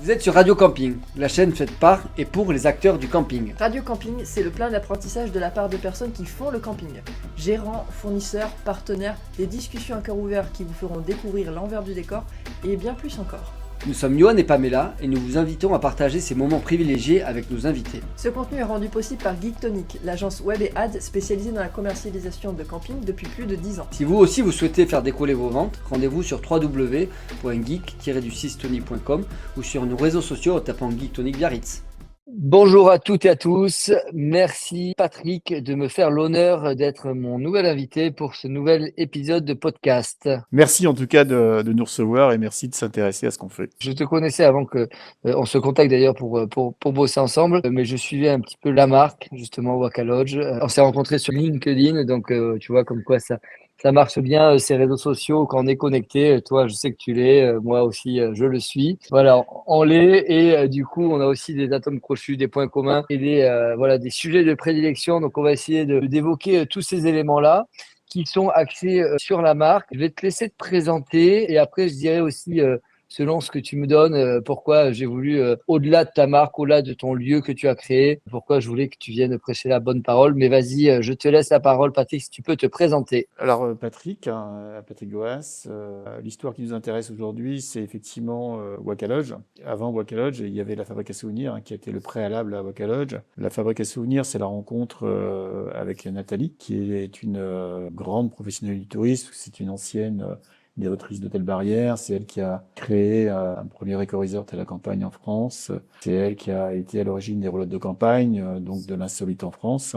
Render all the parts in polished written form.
Vous êtes sur Radio Camping, la chaîne faite par et pour les acteurs du camping. Radio Camping, c'est le plein d'apprentissage de la part de personnes qui font le camping. Gérants, fournisseurs, partenaires, des discussions à cœur ouvert qui vous feront découvrir l'envers du décor et bien plus encore. Nous sommes Johan et Pamela et nous vous invitons à partager ces moments privilégiés avec nos invités. Ce contenu est rendu possible par Geektonic, l'agence web et ads spécialisée dans la commercialisation de camping depuis plus de 10 ans. Si vous aussi vous souhaitez faire décoller vos ventes, rendez-vous sur www.geek-tonic.com ou sur nos réseaux sociaux en tapant Geektonic Biarritz. Bonjour à toutes et à tous, merci Patrick de me faire l'honneur d'être mon nouvel invité pour ce nouvel épisode de podcast. Merci en tout cas de nous recevoir et merci de s'intéresser à ce qu'on fait. Je te connaissais avant que on se contacte d'ailleurs pour bosser ensemble, mais je suivais un petit peu la marque, justement Waka Lodge. On s'est rencontrés sur LinkedIn, donc tu vois comme quoi ça marche bien, ces réseaux sociaux, quand on est connecté. Toi, je sais que tu l'es, moi aussi, je le suis. Voilà, on l'est et du coup, on a aussi des atomes crochus, des points communs et des sujets de prédilection. Donc, on va essayer d'évoquer tous ces éléments-là qui sont axés sur la marque. Je vais te laisser te présenter et après, je dirais aussi, selon ce que tu me donnes, pourquoi j'ai voulu, au-delà de ta marque, au-delà de ton lieu que tu as créé, pourquoi je voulais que tu viennes prêcher la bonne parole. Mais vas-y, je te laisse la parole, Patrick, si tu peux te présenter. Alors Patrick Goas, l'histoire qui nous intéresse aujourd'hui, c'est effectivement Waka Lodge. Avant Waka Lodge, il y avait la fabrique à souvenirs qui a été le préalable à Waka Lodge. La fabrique à souvenirs, c'est la rencontre avec Nathalie, qui est une grande professionnelle du tourisme. C'est une ancienne directrice d'Hôtel Barrière, c'est elle qui a créé un premier éco-resort à la campagne en France. C'est elle qui a été à l'origine des roulottes de campagne, donc de l'insolite en France,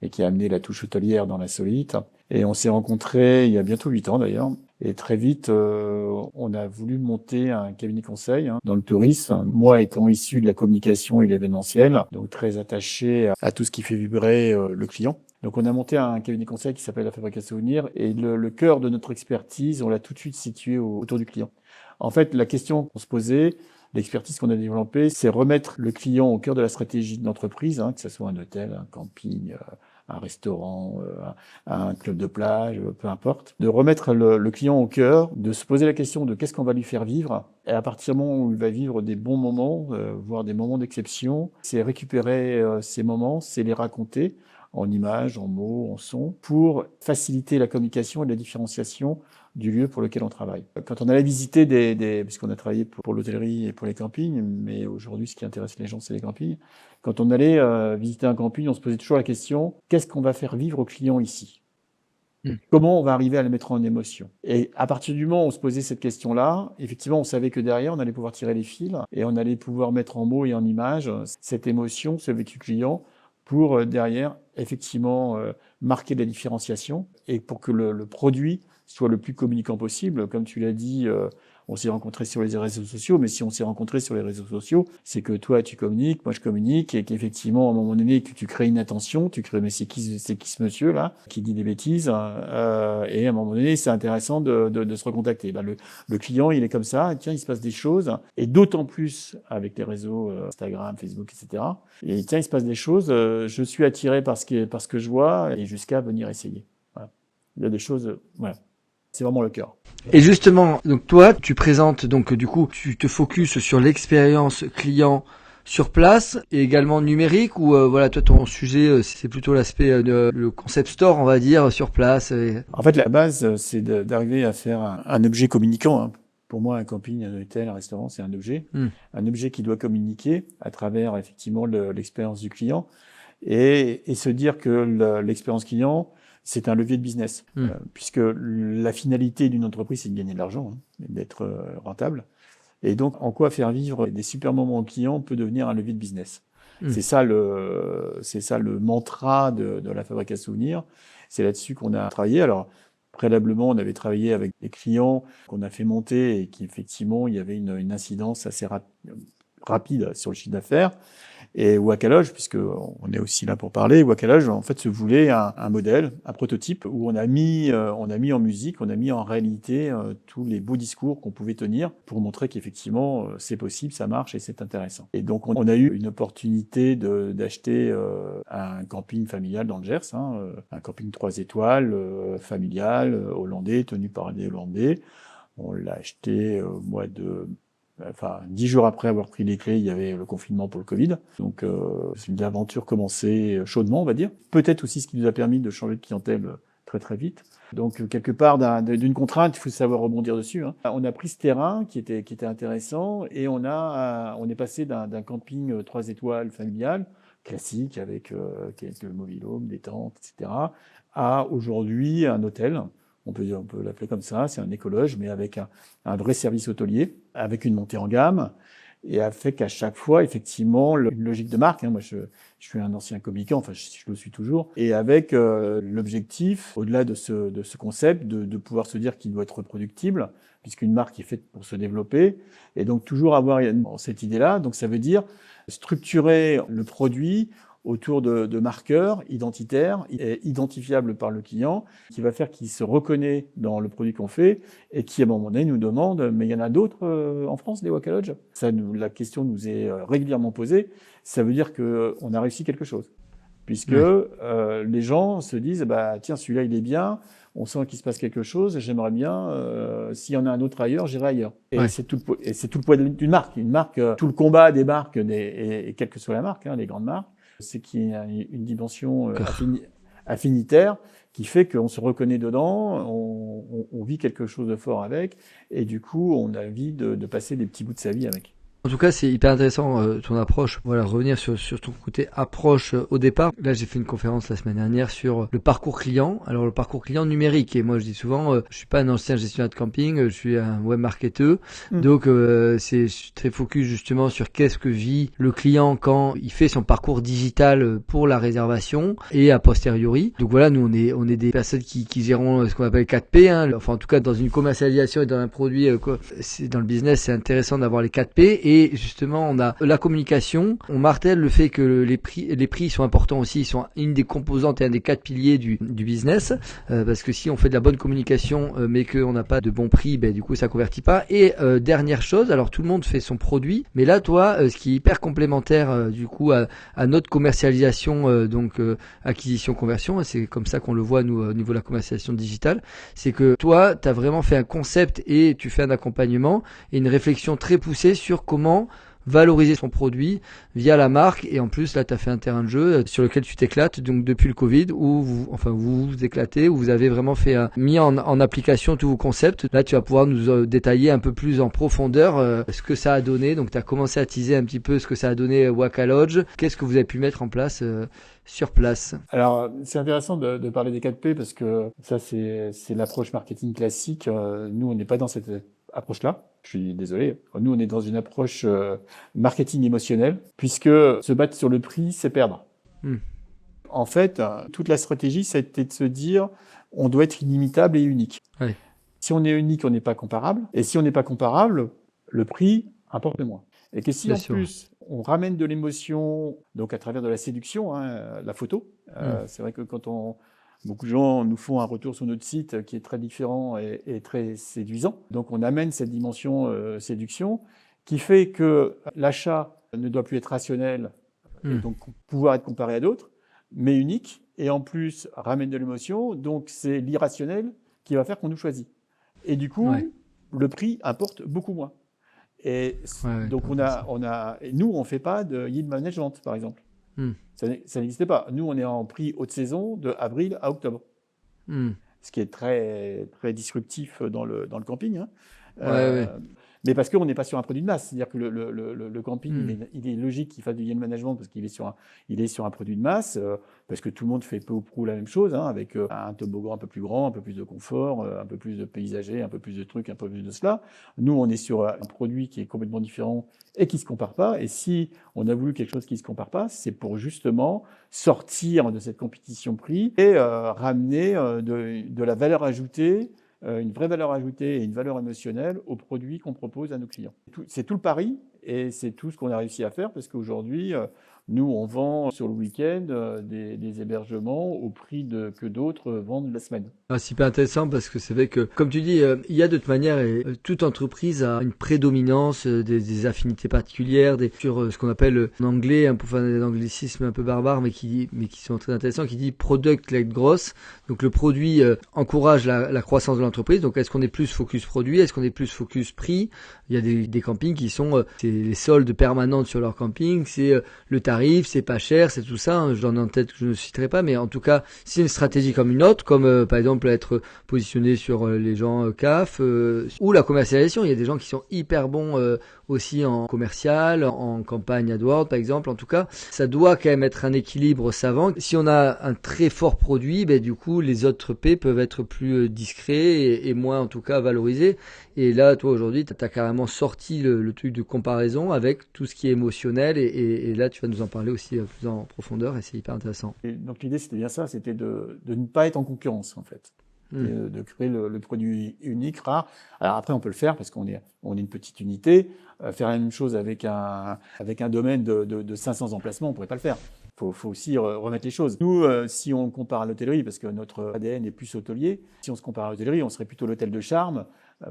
et qui a amené la touche hôtelière dans l'insolite. Et on s'est rencontrés il y a bientôt 8 ans d'ailleurs. Et très vite, on a voulu monter un cabinet conseil dans le tourisme. Moi étant issu de la communication et l'événementiel, donc très attaché à tout ce qui fait vibrer le client. Donc on a monté un cabinet conseil qui s'appelle la Fabrique à souvenirs et le cœur de notre expertise, on l'a tout de suite situé autour du client. En fait, la question qu'on se posait, l'expertise qu'on a développée, c'est remettre le client au cœur de la stratégie de l'entreprise, que ce soit un hôtel, un camping, un restaurant, un club de plage, peu importe, de remettre le client au cœur, de se poser la question de qu'est-ce qu'on va lui faire vivre, et à partir du moment où il va vivre des bons moments, voire des moments d'exception, c'est récupérer ces moments, c'est les raconter en images, en mots, en sons, pour faciliter la communication et la différenciation du lieu pour lequel on travaille. Quand on allait visiter puisqu'on a travaillé pour l'hôtellerie et pour les campings, mais aujourd'hui ce qui intéresse les gens c'est les campings, quand on allait visiter un camping, on se posait toujours la question, qu'est-ce qu'on va faire vivre aux clients ici ? Comment on va arriver à le mettre en émotion ? Et à partir du moment où on se posait cette question-là, effectivement, on savait que derrière, on allait pouvoir tirer les fils et on allait pouvoir mettre en mots et en images cette émotion, ce vécu client, pour derrière, effectivement, marquer la différenciation et pour que le produit soit le plus communicant possible. Comme tu l'as dit, on s'est rencontrés sur les réseaux sociaux, mais si on s'est rencontrés sur les réseaux sociaux, c'est que toi, tu communiques, moi, je communique, et qu'effectivement, à un moment donné, que tu crées une attention, tu crées, mais c'est qui ce monsieur-là, qui dit des bêtises, et à un moment donné, c'est intéressant de se recontacter. Le client, il est comme ça, tiens, il se passe des choses, et d'autant plus avec les réseaux Instagram, Facebook, etc. Et tiens, il se passe des choses, je suis attiré par ce que je vois, et jusqu'à venir essayer. Voilà. Il y a des choses, voilà. C'est vraiment le cœur. Et justement, donc toi, tu présentes, donc du coup, tu te focuses sur l'expérience client sur place et également numérique ou voilà, toi, ton sujet, c'est plutôt l'aspect le concept store, on va dire, sur place. En fait, la base, c'est d'arriver à faire un objet communicant. Pour moi, un camping, un hôtel, un restaurant, c'est un objet. Un objet qui doit communiquer à travers, effectivement, l'expérience du client et se dire que l'expérience client, c'est un levier de business, puisque la finalité d'une entreprise, c'est de gagner de l'argent, d'être rentable. Et donc, en quoi faire vivre des super moments aux clients peut devenir un levier de business. C'est ça le mantra de la Fabrique à souvenirs. C'est là-dessus qu'on a travaillé. Alors, préalablement, on avait travaillé avec des clients qu'on a fait monter et qui, effectivement, il y avait une incidence assez rapide sur le chiffre d'affaires. Et Waka Lodge, puisqu'on est aussi là pour parler, Waka Lodge, en fait, se voulait un modèle, un prototype, où on a mis en musique, on a mis en réalité tous les beaux discours qu'on pouvait tenir pour montrer qu'effectivement, c'est possible, ça marche et c'est intéressant. Et donc, on a eu une opportunité d'acheter un camping familial dans le Gers, un camping 3 étoiles, familial, hollandais, tenu par des Hollandais. On l'a acheté au mois de Enfin, 10 jours après avoir pris les clés, il y avait le confinement pour le Covid. Donc, l'aventure commençait chaudement, on va dire. Peut-être aussi ce qui nous a permis de changer de clientèle très très vite. Donc, quelque part, d'une contrainte, il faut savoir rebondir dessus. Hein. On a pris ce terrain qui était intéressant et on est passé d'un camping 3 étoiles familial, classique, avec quelques mobil-homes, des tentes, etc., à aujourd'hui un hôtel. On peut l'appeler comme ça, c'est un écologe, mais avec un vrai service hôtelier, avec une montée en gamme, et avec à chaque fois, effectivement, une logique de marque. Hein. Moi, je suis un ancien communicant, enfin, je le suis toujours, et avec l'objectif, au-delà de ce concept, de pouvoir se dire qu'il doit être reproductible, puisqu'une marque est faite pour se développer, et donc toujours avoir cette idée-là. Donc, ça veut dire structurer le produit autour de marqueurs identitaires et identifiables par le client, qui va faire qu'il se reconnaît dans le produit qu'on fait et qui, à un moment donné, nous demande « mais il y en a d'autres en France, des Waka Lodge ?» La question nous est régulièrement posée. Ça veut dire qu'on a réussi quelque chose. Puisque les gens se disent « tiens, celui-là, il est bien, on sent qu'il se passe quelque chose, j'aimerais bien, s'il y en a un autre ailleurs, j'irai ailleurs. » Et c'est tout le poids d'une marque. Une marque, tout le combat des marques, et quelle que soit la marque, hein, les grandes marques, c'est qu'il y a une dimension affinitaire qui fait qu'on se reconnaît dedans, on vit quelque chose de fort avec, et du coup, on a envie de passer des petits bouts de sa vie avec. En tout cas, c'est hyper intéressant ton approche. Voilà, revenir sur ton côté approche au départ. Là, j'ai fait une conférence la semaine dernière sur le parcours client. Alors, le parcours client numérique. Et moi, je dis souvent, je suis pas un ancien gestionnaire de camping, je suis un web marketeur. Donc, je suis très focus justement sur qu'est-ce que vit le client quand il fait son parcours digital pour la réservation et a posteriori. Donc voilà, nous, on est des personnes qui gérons ce qu'on appelle 4P. Hein. Enfin, en tout cas, dans une commercialisation et dans un produit, dans le business, c'est intéressant d'avoir les 4P. Et justement, on a la communication. On martèle le fait que les prix sont importants aussi. Ils sont une des composantes et un des 4 piliers du business. Parce que si on fait de la bonne communication, mais qu'on n'a pas de bon prix, du coup, ça convertit pas. Et dernière chose, alors tout le monde fait son produit, mais là, toi, ce qui est hyper complémentaire, du coup, à notre commercialisation, donc acquisition conversion, c'est comme ça qu'on le voit nous au niveau de la commercialisation digitale, c'est que toi, tu as vraiment fait un concept et tu fais un accompagnement et une réflexion très poussée sur comment valoriser son produit via la marque. Et en plus, là, tu as fait un terrain de jeu sur lequel tu t'éclates, donc depuis le Covid, où vous éclatez, où vous avez vraiment mis en application tous vos concepts. Là, tu vas pouvoir nous détailler un peu plus en profondeur ce que ça a donné. Donc, tu as commencé à teaser un petit peu ce que ça a donné Waka Lodge. Qu'est-ce que vous avez pu mettre en place sur place? Alors, c'est intéressant de parler des 4P parce que ça, c'est l'approche marketing classique. Nous, on n'est pas dans cette approche-là. Je suis désolé. Nous, on est dans une approche marketing émotionnel, puisque se battre sur le prix, c'est perdre. En fait, toute la stratégie, ça a été de se dire, on doit être inimitable et unique. Ouais. Si on est unique, on n'est pas comparable. Et si on n'est pas comparable, le prix importe moins. Et que si, en plus, on ramène de l'émotion, donc à travers de la séduction, hein, la photo, c'est vrai que beaucoup de gens nous font un retour sur notre site qui est très différent et très séduisant. Donc, on amène cette dimension séduction qui fait que l'achat ne doit plus être rationnel et donc pouvoir être comparé à d'autres, mais unique. Et en plus, ramène de l'émotion. Donc, c'est l'irrationnel qui va faire qu'on nous choisit. Et du coup, le prix importe beaucoup moins. Et donc, nous, on ne fait pas de yield management, par exemple. Ça n'existait pas. Nous, on est en prix haute saison de avril à octobre. Ce qui est très, très disruptif dans le camping. Hein. Mais parce qu'on n'est pas sur un produit de masse. C'est-à-dire que le camping, il est logique qu'il fasse du yield management parce qu'il est sur un produit de masse, parce que tout le monde fait peu ou prou la même chose, hein, avec un toboggan un peu plus grand, un peu plus de confort, un peu plus de paysager, un peu plus de trucs, un peu plus de cela. Nous, on est sur un produit qui est complètement différent et qui ne se compare pas. Et si on a voulu quelque chose qui ne se compare pas, c'est pour justement sortir de cette compétition prix et ramener de la valeur ajoutée, une vraie valeur ajoutée et une valeur émotionnelle aux produits qu'on propose à nos clients. C'est tout le pari et c'est tout ce qu'on a réussi à faire parce qu'aujourd'hui, nous, on vend sur le week-end des hébergements au prix que d'autres vendent la semaine. Ah, c'est hyper intéressant parce que c'est vrai que, comme tu dis, il y a de toute manière, toute entreprise a une prédominance, des affinités particulières, sur ce qu'on appelle en anglais, pour faire des anglicismes un peu barbares, mais qui sont très intéressants, qui dit product-led growth. Donc le produit encourage la croissance de l'entreprise. Donc est-ce qu'on est plus focus produit, est-ce qu'on est plus focus prix? Il y a des campings qui sont, c'est les soldes permanentes sur leur camping, c'est le tarif, c'est pas cher, c'est tout ça. Hein. J'en ai en tête que je ne citerai pas, mais en tout cas, c'est une stratégie comme une autre, comme par exemple être positionné sur les gens CAF ou la commercialisation. Il y a des gens qui sont hyper bons aussi en commercial, en campagne AdWords par exemple. En tout cas, ça doit quand même être un équilibre savant. Si on a un très fort produit, ben, du coup, les autres P peuvent être plus discrets et moins en tout cas valorisés. Et là, toi aujourd'hui, tu as carrément sorti le truc de comparaison avec tout ce qui est émotionnel et là, tu vas nous en parler aussi plus en profondeur et c'est hyper intéressant. Et donc l'idée, c'était bien ça, c'était de ne pas être en concurrence, en fait. De créer le produit unique, rare. Alors après, on peut le faire parce qu'on est une petite unité. Faire la même chose avec un domaine de 500 emplacements, on pourrait pas le faire. Faut aussi remettre les choses. Nous, si on compare à l'hôtellerie, parce que notre ADN est plus hôtelier, si on se compare à l'hôtellerie, on serait plutôt l'hôtel de charme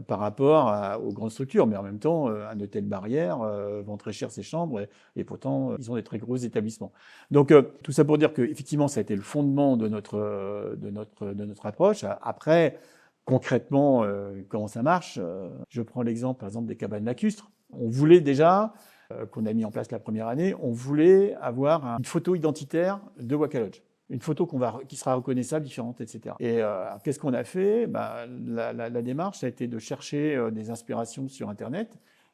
par rapport aux grandes structures. Mais en même temps, un hôtel barrière vend très cher ses chambres et pourtant, ils ont des très gros établissements. Donc, tout ça pour dire qu'effectivement, ça a été le fondement de notre approche. Après, concrètement, comment ça marche je prends l'exemple, par exemple, des cabanes lacustres. On voulait déjà, qu'on a mis en place la première année, on voulait avoir une photo identitaire de Waka Lodge. Une photo qui sera reconnaissable, différente, etc. Et qu'est-ce qu'on a fait? La démarche, ça a été de chercher des inspirations sur Internet.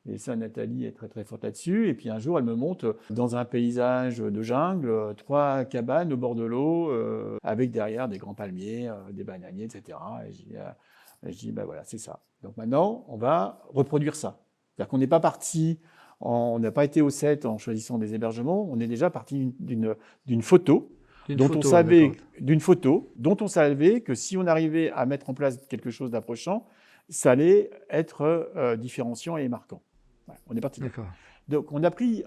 Et ça, Nathalie est très très forte là-dessus. Et puis un jour, elle me montre dans un paysage de jungle 3 cabanes au bord de l'eau, avec derrière des grands palmiers, des bananiers, etc. Et je dis, voilà, c'est ça. Donc maintenant, on va reproduire ça. C'est-à-dire qu'on n'est pas parti, on n'a pas été au set en choisissant des hébergements. On est déjà parti d'une photo. D'une photo dont on savait que si on arrivait à mettre en place quelque chose d'approchant, ça allait être différenciant et marquant. Voilà, on est parti. D'accord. Donc on a pris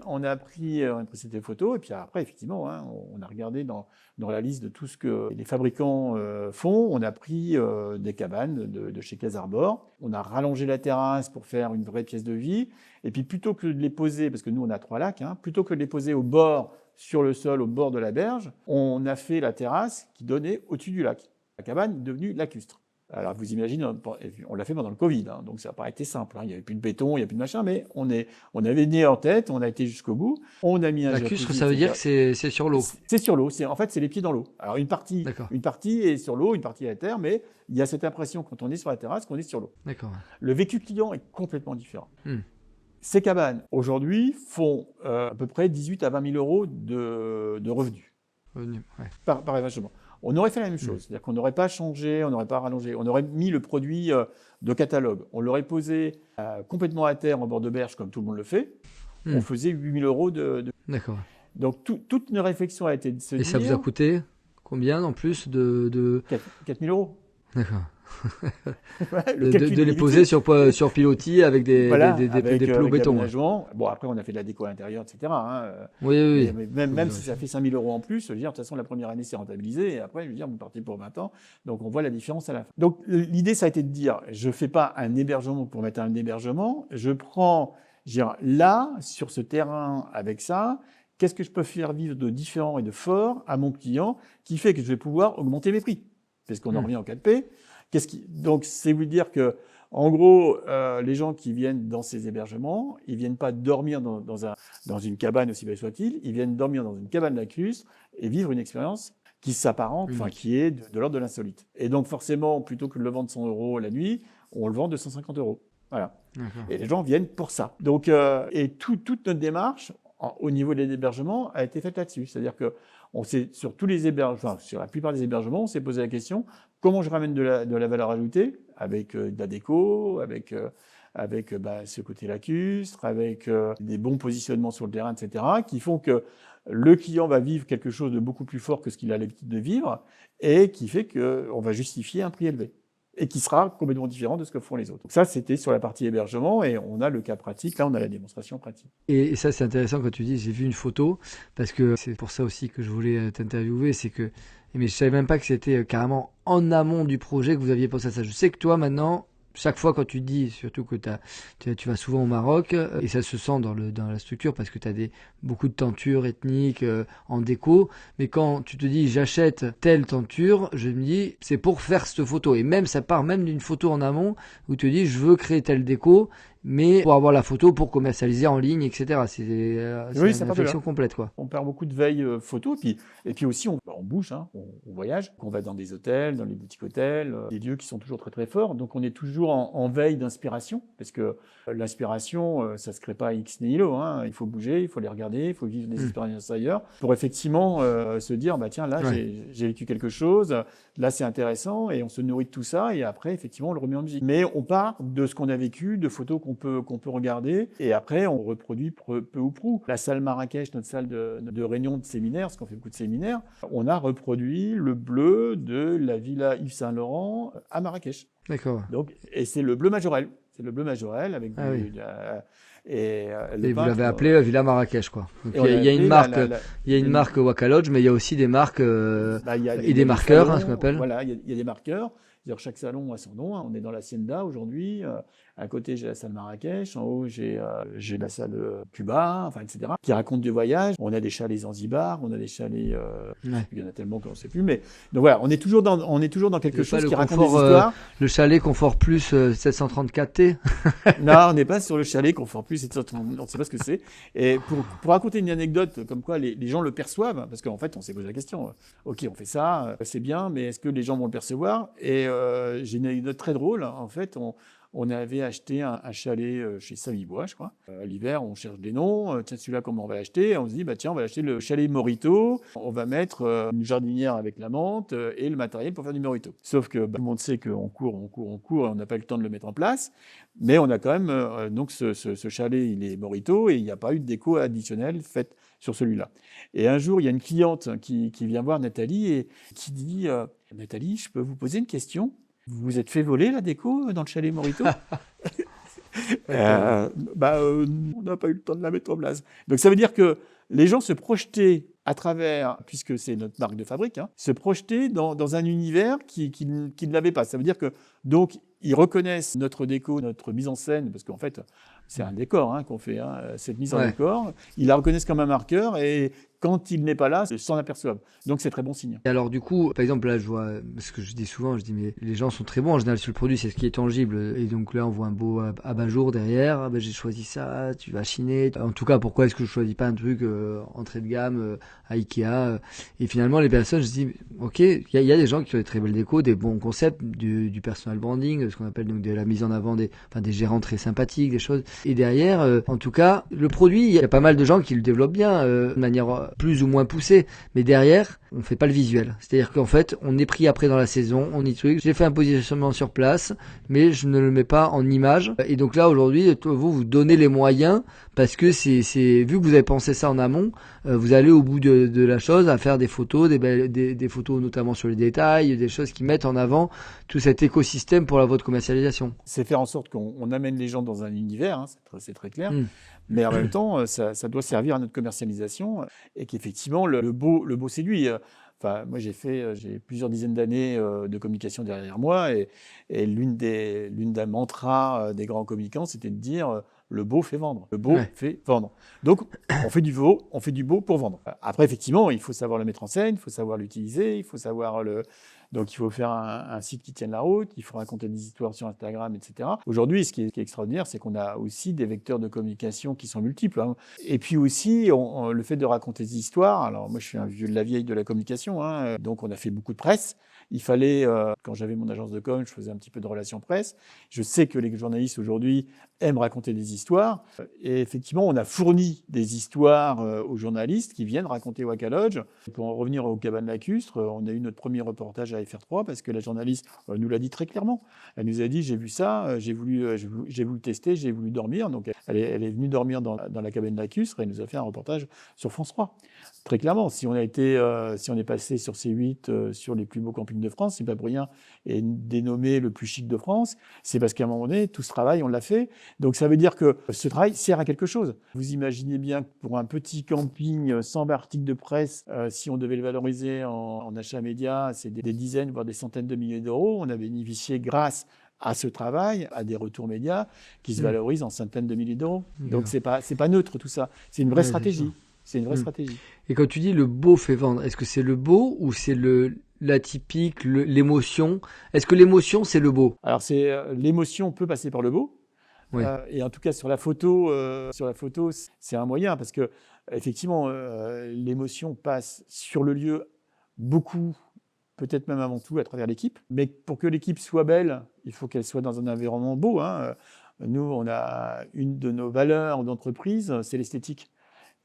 ces photos et puis après effectivement on a regardé dans la liste de tout ce que les fabricants font. On a pris des cabanes de chez Casarbor. On a rallongé la terrasse pour faire une vraie pièce de vie. Et puis plutôt que de les poser, parce que nous on a 3 lacs, plutôt que de les poser au bord sur le sol, au bord de la berge, on a fait la terrasse qui donnait au-dessus du lac. La cabane est devenue lacustre. Alors vous imaginez, on l'a fait pendant le Covid, donc ça n'a pas été simple. Il n'y avait plus de béton, il n'y a plus de machin, mais on avait né en tête, on a été jusqu'au bout. On a mis un lacustre, ça veut dire que c'est sur l'eau. C'est sur l'eau. En fait, c'est les pieds dans l'eau. Alors une partie est sur l'eau, une partie est à terre, mais il y a cette impression quand on est sur la terrasse qu'on est sur l'eau. D'accord. Le vécu client est complètement différent. Ces cabanes, aujourd'hui, font à peu près 18 à 20 000 euros de revenus. Par hébergement. On aurait fait la même chose, c'est-à-dire qu'on n'aurait pas changé, on n'aurait pas rallongé, on aurait mis le produit de catalogue, on l'aurait posé complètement à terre en bord de berge comme tout le monde le fait, on faisait 8 000 euros de... D'accord. Donc toute une réflexion a été de se dire... Et ça vous a coûté combien en plus de... 4 000 euros. D'accord. de les poser sur pilotis avec des plots béton. Bon, après, on a fait de la déco à l'intérieur, etc. Oui. Mais même si ça fait 5 000 euros en plus, je veux dire, de toute façon, la première année, c'est rentabilisé. Et après, je veux dire, vous partez pour 20 ans. Donc, on voit la différence à la fin. Donc, l'idée, ça a été de dire, je ne fais pas un hébergement pour mettre un hébergement. Je prends, là, sur ce terrain, avec ça, qu'est-ce que je peux faire vivre de différent et de fort à mon client qui fait que je vais pouvoir augmenter mes prix? Parce qu'on en revient en 4P. Donc, c'est vous dire que, en gros, les gens qui viennent dans ces hébergements, ils viennent pas dormir dans une cabane, aussi belle soit-il, ils viennent dormir dans une cabane lacustre et vivre une expérience qui s'apparente, qui est de l'ordre de l'insolite. Et donc, forcément, plutôt que de le vendre 100 euros la nuit, on le vend 250 euros. Voilà. Et les gens viennent pour ça. Donc, et toute notre démarche, au niveau des hébergements, a été faite là-dessus. C'est-à-dire que sur la plupart des hébergements, on s'est posé la question, comment je ramène de la valeur ajoutée avec de la déco, avec ce côté lacustre, avec des bons positionnements sur le terrain, etc., qui font que le client va vivre quelque chose de beaucoup plus fort que ce qu'il a l'habitude de vivre et qui fait qu'on va justifier un prix élevé. et qui sera complètement différent de ce que font les autres. Donc ça, c'était sur la partie hébergement et on a le cas pratique. Là, on a la démonstration pratique. Et ça, c'est intéressant quand tu dis, j'ai vu une photo, parce que c'est pour ça aussi que je voulais t'interviewer, c'est que, mais je savais même pas que c'était carrément en amont du projet que vous aviez pensé à ça. Je sais que toi, maintenant, chaque fois quand tu dis, surtout que tu vas souvent au Maroc, et ça se sent dans la structure parce que tu as beaucoup de tentures ethniques en déco, mais quand tu te dis j'achète telle tenture, je me dis c'est pour faire cette photo. Et même ça part même d'une photo en amont où tu te dis je veux créer telle déco, mais pour avoir la photo pour commercialiser en ligne, etc. C'est Oui, une ça part de là. réflexion complète, quoi. On perd beaucoup de veille photo, et puis aussi on bouge, hein, on voyage, on va dans des hôtels, dans les boutiques hôtels, des lieux qui sont toujours très très forts. Donc on est toujours en veille d'inspiration, parce que l'inspiration, ça se crée pas ex nihilo. Hein. Il faut bouger, il faut les regarder, il faut vivre des expériences ailleurs, pour effectivement se dire bah tiens là j'ai vécu quelque chose, là c'est intéressant, et on se nourrit de tout ça, et après effectivement on le remet en musique. Mais on part de ce qu'on a vécu, de photos qu'on peut regarder, et après on reproduit peu ou prou. La salle Marrakech, notre salle de réunion de séminaire, parce qu'on fait beaucoup de séminaires, on a reproduit le bleu de la villa Yves Saint Laurent à Marrakech. D'accord. Donc, et c'est le bleu majorel. C'est le bleu majorel avec et vous l'avez appelé Villa Marrakech, quoi. Donc il y a une marque, il y a une marque Waka Lodge, mais il y a aussi des marques et des marqueurs, hein, ce qu'on appelle. Voilà, il y a des marqueurs. C'est-à-dire chaque salon a son nom. On est dans l'Hacienda aujourd'hui. À côté, j'ai la salle Marrakech. En haut, j'ai la salle Cuba, enfin, etc. Qui raconte du voyage. On a des chalets Zanzibar, on a des chalets. Il y en a tellement qu'on ne sait plus. Mais donc voilà, on est toujours dans quelque chose qui raconte des histoires. Le chalet Confort Plus 734T. Non, on n'est pas sur le chalet Confort Plus. On ne sait pas ce que c'est. Et pour raconter une anecdote, comme quoi les gens le perçoivent, parce qu'en fait, on s'est posé la question. Ok, on fait ça, c'est bien, mais est-ce que les gens vont le percevoir? Et j'ai une anecdote très drôle. En fait, on avait acheté un chalet chez Samy Bois, je crois. L'hiver, on cherche des noms. Tiens, celui-là, comment on va l'acheter? On se dit, bah tiens, on va acheter le chalet Morito. On va mettre une jardinière avec la menthe et le matériel pour faire du Morito. Sauf que tout le monde sait qu'on court, et on n'a pas eu le temps de le mettre en place. Mais on a quand même donc ce chalet, il est Morito, et il n'y a pas eu de déco additionnelle faite sur celui-là. Et un jour, il y a une cliente qui vient voir Nathalie et qui dit Nathalie, je peux vous poser une question? Vous vous êtes fait voler la déco dans le chalet Morito? On n'a pas eu le temps de la mettre en place. Donc ça veut dire que les gens se projetaient à travers, puisque c'est notre marque de fabrique, se projetaient dans un univers qui ne l'avait pas. Ça veut dire que donc ils reconnaissent notre déco, notre mise en scène, parce qu'en fait c'est un décor qu'on fait, cette mise en décor. Ils la reconnaissent comme un marqueur, et quand il n'est pas là, ils s'en aperçoivent. Donc c'est très bon signe. Et alors du coup, par exemple là je vois, ce que je dis souvent, je dis mais les gens sont très bons en général sur le produit, c'est ce qui est tangible. Et donc là on voit un beau abat-jour derrière, ah, ben, j'ai choisi ça, tu vas chiner. En tout cas, pourquoi est-ce que je choisis pas un truc entrée de gamme à Ikea Et finalement les personnes, je dis ok, il y a des gens qui ont des très belles décos, des bons concepts, du personal branding, ce qu'on appelle donc de la mise en avant des gérants très sympathiques, des choses. Et derrière, en tout cas, le produit, il y a pas mal de gens qui le développent bien de manière plus ou moins poussé, mais derrière, on fait pas le visuel. C'est-à-dire qu'en fait, on est pris après dans la saison, on y truc. J'ai fait un positionnement sur place, mais je ne le mets pas en image. Et donc là, aujourd'hui, vous donnez les moyens, parce que c'est vu que vous avez pensé ça en amont, vous allez au bout de la chose, à faire des photos, des photos notamment sur les détails, des choses qui mettent en avant tout cet écosystème pour votre commercialisation. C'est faire en sorte qu'on amène les gens dans un univers, c'est très clair. Mais en même temps, ça doit servir à notre commercialisation, et qu'effectivement, le beau séduit. Enfin, moi, j'ai plusieurs dizaines d'années de communication derrière moi, et l'une des mantras des grands communicants, c'était de dire le beau fait vendre. Le beau fait vendre. Donc, on fait du beau pour vendre. Après, effectivement, il faut savoir le mettre en scène, il faut savoir l'utiliser, il faut savoir Donc, il faut faire un site qui tienne la route, il faut raconter des histoires sur Instagram, etc. Aujourd'hui, ce qui est extraordinaire, c'est qu'on a aussi des vecteurs de communication qui sont multiples. Et puis aussi, le fait de raconter des histoires. Alors, moi, je suis un vieux de la vieille de la communication, donc on a fait beaucoup de presse. Il fallait, quand j'avais mon agence de com, je faisais un petit peu de relations presse. Je sais que les journalistes aujourd'hui aiment raconter des histoires. Et effectivement, on a fourni des histoires aux journalistes qui viennent raconter Waka Lodge. Pour en revenir au Cabanes Lacustre, on a eu notre premier reportage FR3 parce que la journaliste nous l'a dit très clairement. Elle nous a dit, j'ai vu ça, j'ai voulu le tester, j'ai voulu dormir. Donc, elle est venue dormir dans la cabine lacustre et elle nous a fait un reportage sur France 3. Très clairement, si on est passé sur C8 sur les plus beaux campings de France, c'est pas pour rien et dénommé le plus chic de France, c'est parce qu'à un moment donné, tout ce travail, on l'a fait. Donc ça veut dire que ce travail sert à quelque chose. Vous imaginez bien que pour un petit camping sans article de presse, si on devait le valoriser en achat média, c'est des dizaines, voire des centaines de milliers d'euros. On a bénéficié grâce à ce travail, à des retours médias qui se valorisent en centaines de milliers d'euros. Donc c'est pas neutre tout ça. C'est une vraie stratégie. C'est une vraie stratégie. Et quand tu dis le beau fait vendre, est-ce que c'est le beau ou c'est l'atypique, l'émotion? Est-ce que l'émotion, c'est le beau? Alors, l'émotion peut passer par le beau. Oui. Et en tout cas, sur la photo, c'est un moyen parce que, effectivement, l'émotion passe sur le lieu beaucoup, peut-être même avant tout, à travers l'équipe. Mais pour que l'équipe soit belle, il faut qu'elle soit dans un environnement beau, hein. Nous, on a une de nos valeurs d'entreprise, c'est l'esthétique.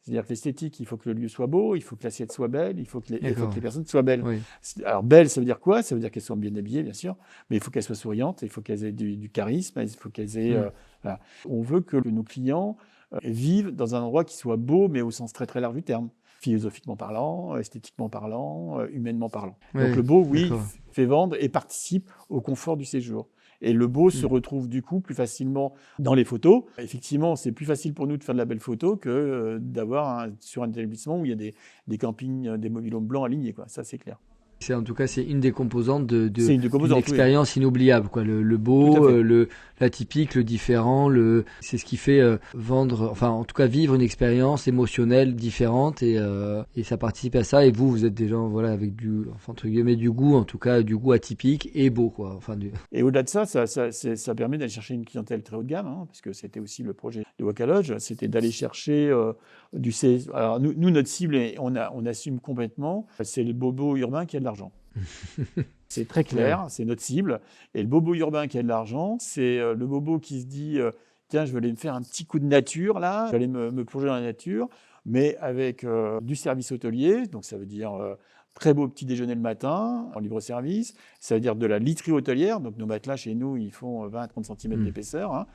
C'est-à-dire que l'esthétique, il faut que le lieu soit beau, il faut que l'assiette soit belle, il faut que les personnes soient belles. Oui. Alors, belle, ça veut dire quoi? Ça veut dire qu'elles soient bien habillées, bien sûr, mais il faut qu'elles soient souriantes, il faut qu'elles aient du charisme, il faut qu'elles aient... voilà. On veut que nos clients vivent dans un endroit qui soit beau, mais au sens très très large du terme. Philosophiquement parlant, esthétiquement parlant, humainement parlant. Oui, donc le beau, oui, d'accord. fait vendre et participe au confort du séjour. Et le beau se retrouve du coup plus facilement dans les photos. Effectivement, c'est plus facile pour nous de faire de la belle photo que d'avoir sur un établissement où il y a des campings, des mobil-homes blancs alignés, quoi. Ça, c'est clair. En tout cas, c'est une des composantes C'est une des d'une composantes, expérience inoubliable, quoi. Le Tout à beau, fait. l'atypique, le différent, c'est ce qui fait vendre, enfin, en tout cas, vivre une expérience émotionnelle différente et ça participe à ça. Et vous êtes des gens, voilà, avec entre guillemets, du goût, en tout cas, du goût atypique et beau, quoi. Enfin, Et au-delà de ça, ça permet d'aller chercher une clientèle très haut de gamme, hein, parce que c'était aussi le projet de Waka Lodge, c'était d'aller chercher du CS. Alors nous, notre cible, on assume complètement, c'est le bobo urbain qui a de l'argent. C'est très clair, c'est notre cible. Et le bobo urbain qui a de l'argent, c'est le bobo qui se dit tiens, je vais aller me faire un petit coup de nature là, je vais aller me plonger dans la nature, mais avec du service hôtelier, donc ça veut dire très beau petit déjeuner le matin en libre service, ça veut dire de la literie hôtelière, donc nos matelas chez nous ils font 20-30 cm d'épaisseur, hein.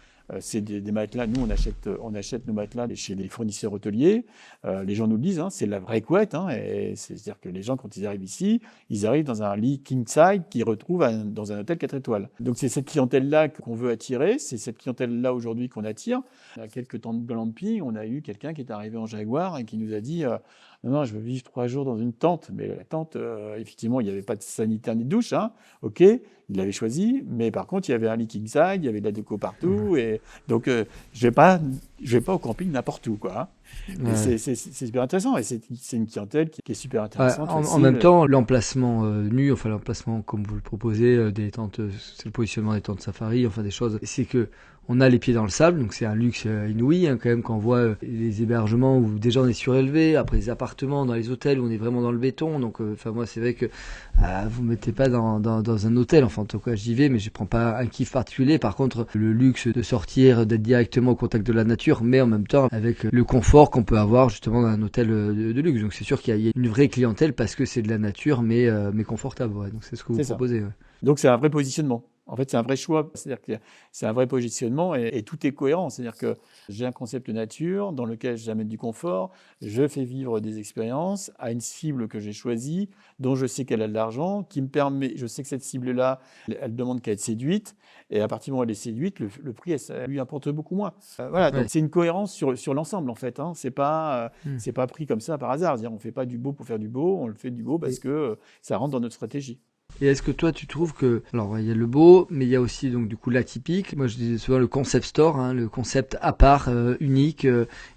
C'est des matelas, nous on achète nos matelas chez les fournisseurs hôteliers, les gens nous le disent, hein, c'est la vraie couette, hein, et c'est-à-dire que les gens quand ils arrivent ici, ils arrivent dans un lit king side qu'ils retrouvent dans un hôtel 4 étoiles. Donc c'est cette clientèle-là qu'on veut attirer, c'est cette clientèle-là aujourd'hui qu'on attire. Il y a quelques temps de glamping, on a eu quelqu'un qui est arrivé en Jaguar et qui nous a dit non, je veux vivre 3 jours dans une tente. Mais la tente, effectivement, il n'y avait pas de sanitaire ni de douche. Hein. OK, il l'avait choisi. Mais par contre, il y avait un lit king size, il y avait de la déco partout. Et donc, je vais pas au camping n'importe où, quoi. Hein. Ouais. C'est super intéressant. Et c'est une clientèle qui est super intéressante. En même temps, l'emplacement nu, enfin l'emplacement comme vous le proposez, des tentes, c'est le positionnement des tentes safari, enfin des choses, c'est que on a les pieds dans le sable, donc c'est un luxe inouï hein, quand même quand on voit les hébergements où déjà on est surélevé, après les appartements, dans les hôtels où on est vraiment dans le béton. Donc, enfin moi c'est vrai que vous me mettez pas dans un hôtel, enfin en tout cas j'y vais, mais je prends pas un kiff particulier. Par contre, le luxe de sortir, d'être directement au contact de la nature, mais en même temps avec le confort qu'on peut avoir justement dans un hôtel de luxe. Donc c'est sûr qu'il y a une vraie clientèle parce que c'est de la nature, mais confortable. Ouais. Donc c'est ce que vous proposez. Ouais. Donc c'est un vrai positionnement. En fait, c'est un vrai choix, c'est-à-dire que c'est un vrai positionnement et tout est cohérent. C'est-à-dire que j'ai un concept nature dans lequel j'amène du confort, je fais vivre des expériences à une cible que j'ai choisie, dont je sais qu'elle a de l'argent, qui me permet, je sais que cette cible-là, elle demande qu'à être séduite, et à partir du moment où elle est séduite, le prix, ça lui importe beaucoup moins. Voilà, donc c'est une cohérence sur l'ensemble en fait. Hein. C'est pas pris comme ça par hasard. C'est-à-dire, on fait pas du beau pour faire du beau, on le fait du beau parce que ça rentre dans notre stratégie. Et est-ce que toi tu trouves que, alors il y a le beau, mais il y a aussi donc du coup l'atypique. Moi je disais souvent le concept store, hein, le concept à part, unique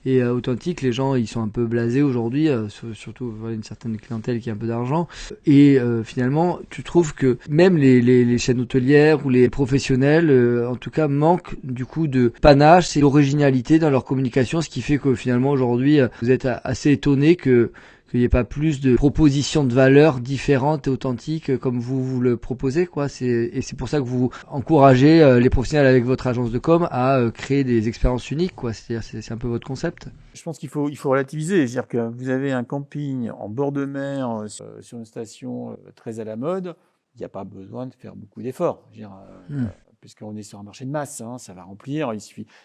et authentique. Les gens ils sont un peu blasés aujourd'hui, surtout une certaine clientèle qui a un peu d'argent. Et finalement tu trouves que même les chaînes hôtelières ou les professionnels, en tout cas manquent du coup de panache et d'originalité dans leur communication, ce qui fait que finalement aujourd'hui vous êtes assez étonné qu'il n'y ait pas plus de propositions de valeurs différentes et authentiques comme vous le proposez, quoi. Et c'est pour ça que vous encouragez les professionnels avec votre agence de com à créer des expériences uniques, quoi. C'est un peu votre concept. Je pense qu'il faut relativiser. C'est-à-dire que vous avez un camping en bord de mer sur une station très à la mode. il n'y a pas besoin de faire beaucoup d'efforts. Je veux dire, Mmh. puisqu'on est sur un marché de masse, hein, ça va remplir.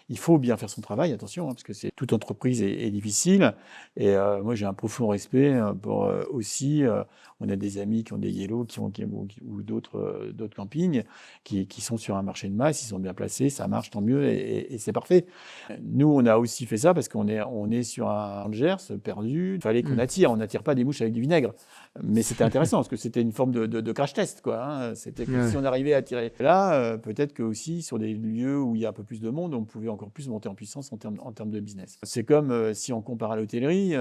Il faut bien faire son travail, attention, hein, parce que toute entreprise est difficile. Et moi, j'ai un profond respect pour aussi. On a des amis qui ont des Yellow, ou d'autres campings qui sont sur un marché de masse, ils sont bien placés, ça marche, tant mieux, et c'est parfait. Nous, on a aussi fait ça parce qu'on est sur un Gers perdu. Il fallait qu'on Mmh. attire. On n'attire pas des mouches avec du vinaigre. Mais c'était intéressant parce que c'était une forme de crash test, quoi, hein. C'était que Ouais. si on arrivait à tirer là, peut-être que aussi sur des lieux où il y a un peu plus de monde, on pouvait encore plus monter en puissance en termes de business. C'est comme si on compare à l'hôtellerie,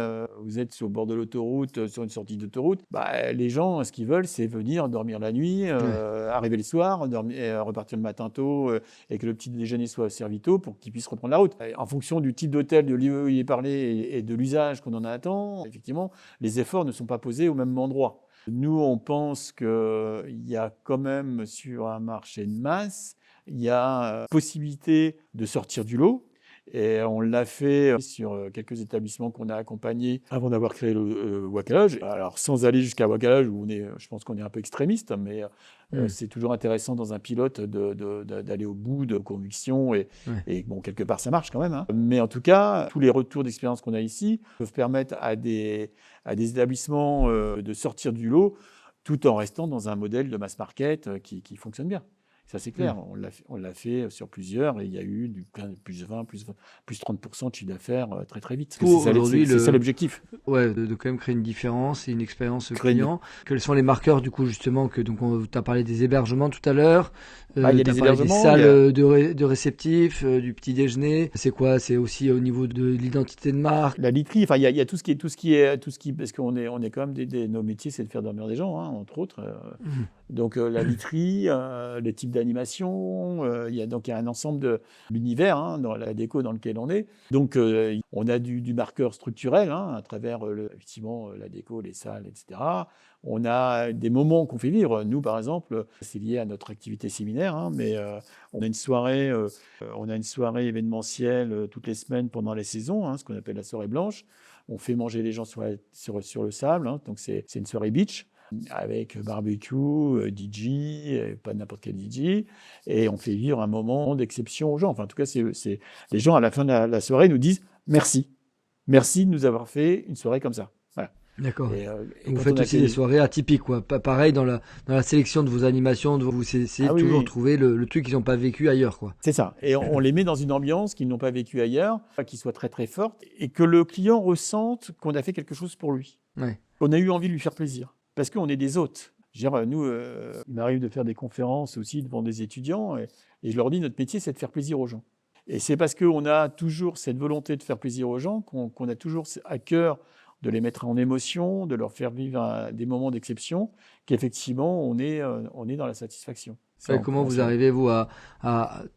vous êtes sur le bord de l'autoroute, sur une sortie d'autoroute, bah, les gens, ce qu'ils veulent, c'est venir dormir la nuit, Ouais. arriver le soir, dormir, et repartir le matin tôt, et que le petit déjeuner soit servi tôt pour qu'ils puissent reprendre la route. Et en fonction du type d'hôtel, de lieu où il est parlé et de l'usage qu'on en attend, effectivement, les efforts ne sont pas posés au même endroit. Nous, on pense qu'il y a quand même sur un marché de masse, il y a possibilité de sortir du lot. Et on l'a fait sur quelques établissements qu'on a accompagnés avant d'avoir créé le Waka-Lodge. Alors, sans aller jusqu'à Waka-Lodge, où je pense qu'on est un peu extrémiste, mais Mmh. c'est toujours intéressant dans un pilote d'aller au bout de convictions. Ouais. Et bon, quelque part, ça marche quand même, hein. Mais en tout cas, tous les retours d'expérience qu'on a ici peuvent permettre à des établissements de sortir du lot tout en restant dans un modèle de mass market qui fonctionne bien. Ça, c'est clair. Mmh. On l'a fait sur plusieurs et il y a eu plus 20, plus 30% de chiffre d'affaires très, très vite. Pour aujourd'hui, C'est ça l'objectif. Ouais, de quand même créer une différence et une expérience Créer une- client. Quels sont les marqueurs du coup justement que donc tu as parlé des hébergements tout à l'heure, Il y a tu des as parlé des hébergements, salles il y a- de réceptifs, du petit déjeuner. C'est quoi? C'est aussi au niveau de l'identité de marque. La literie, enfin, il y a tout ce qui, parce on est quand même nos métiers, c'est de faire dormir des gens, hein, entre autres. Mmh. Donc la literie, les types d'animation, il y a un ensemble d'univers, hein, dans la déco dans lequel on est. Donc on a du marqueur structurel, hein, à travers effectivement la déco, les salles, etc. On a des moments qu'on fait vivre. Nous, par exemple, c'est lié à notre activité séminaire, hein, mais on a une soirée événementielle toutes les semaines pendant les saisons, hein, ce qu'on appelle la soirée blanche. On fait manger les gens sur le sable, hein, donc c'est une soirée beach avec barbecue, DJ, pas n'importe quel DJ, et on fait vivre un moment d'exception aux gens. Enfin, en tout cas, les gens à la fin de la soirée nous disent merci, merci de nous avoir fait une soirée comme ça. Voilà. D'accord. Et Donc vous quand faites on aussi accueille- des soirées atypiques, quoi. Pas pareil dans la sélection de vos animations, vous essayez Ah de oui, toujours oui. trouver le truc qu'ils n'ont pas vécu ailleurs, quoi. C'est ça. Et on les met dans une ambiance qu'ils n'ont pas vécue ailleurs, qui soit très très forte, et que le client ressente qu'on a fait quelque chose pour lui. Ouais. On a eu envie de lui faire plaisir, parce qu'on est des hôtes. Je veux dire, nous, il m'arrive de faire des conférences aussi devant des étudiants, et je leur dis, notre métier, c'est de faire plaisir aux gens. Et c'est parce qu'on a toujours cette volonté de faire plaisir aux gens qu'on a toujours à cœur de les mettre en émotion, de leur faire vivre des moments d'exception, qu'effectivement, on est dans la satisfaction. Ça, Ouais, on comment peut vous l'assurer. arrivez, vous,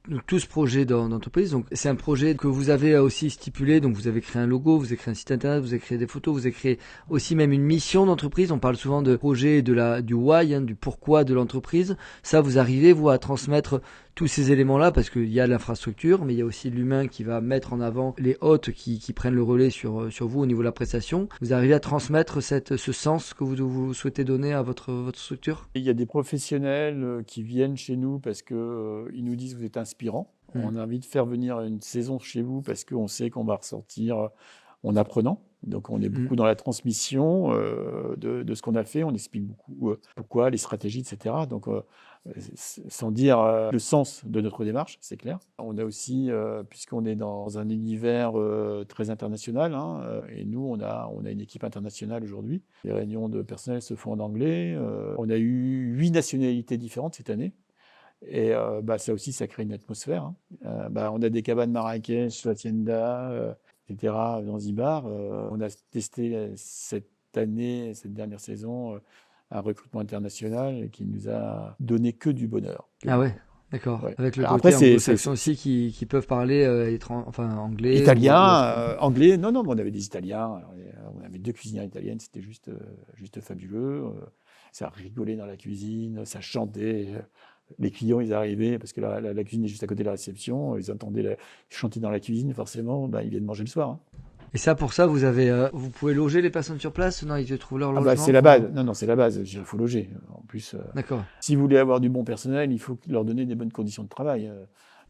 donc, tout ce projet d'entreprise? Donc, c'est un projet que vous avez aussi stipulé. Donc, vous avez créé un logo, vous avez créé un site internet, vous avez créé des photos, vous avez créé aussi même une mission d'entreprise. On parle souvent de projet, du why, hein, du pourquoi de l'entreprise. Ça, vous arrivez, vous, à transmettre tous ces éléments-là parce qu'il y a l'infrastructure, mais il y a aussi l'humain qui va mettre en avant les hôtes qui prennent le relais sur vous au niveau de la prestation. Vous arrivez à transmettre ce sens que vous souhaitez donner à votre structure? Il y a des professionnels qui viennent chez nous parce qu'ils nous disent que vous êtes inspirants. On a envie de faire venir une saison chez vous parce qu'on sait qu'on va ressortir en apprenant. Donc on est beaucoup dans la transmission de ce qu'on a fait. On explique beaucoup pourquoi, les stratégies, etc. Donc sans dire le sens de notre démarche, c'est clair. On a aussi, puisqu'on est dans un univers très international, hein, et nous, on a une équipe internationale aujourd'hui. Les réunions de personnel se font en anglais. On a eu 8 nationalités différentes cette année. Et ça aussi, ça crée une atmosphère, hein. On a des cabanes Marrakech, Hacienda, etc., Zanzibar. On a testé cette dernière saison, un recrutement international qui nous a donné que du bonheur. Ah ouais, d'accord. Ouais. Avec le Alors côté après, anglo-saxon aussi qui peuvent parler anglais. Italien, anglais, non, mais on avait des Italiens. Alors, on avait 2 cuisinières italiennes, c'était juste fabuleux. Ça rigolait dans la cuisine, ça chantait. Les clients, ils arrivaient, parce que la cuisine est juste à côté de la réception, ils entendaient chanter dans la cuisine, forcément, ils viennent manger le soir, hein. Et ça, pour ça, vous pouvez loger les personnes sur place? Non, ils te trouvent leur Ah logement? bah, c'est la base. Non, c'est la base. Il faut loger. En plus, D'accord. si vous voulez avoir du bon personnel, il faut leur donner des bonnes conditions de travail.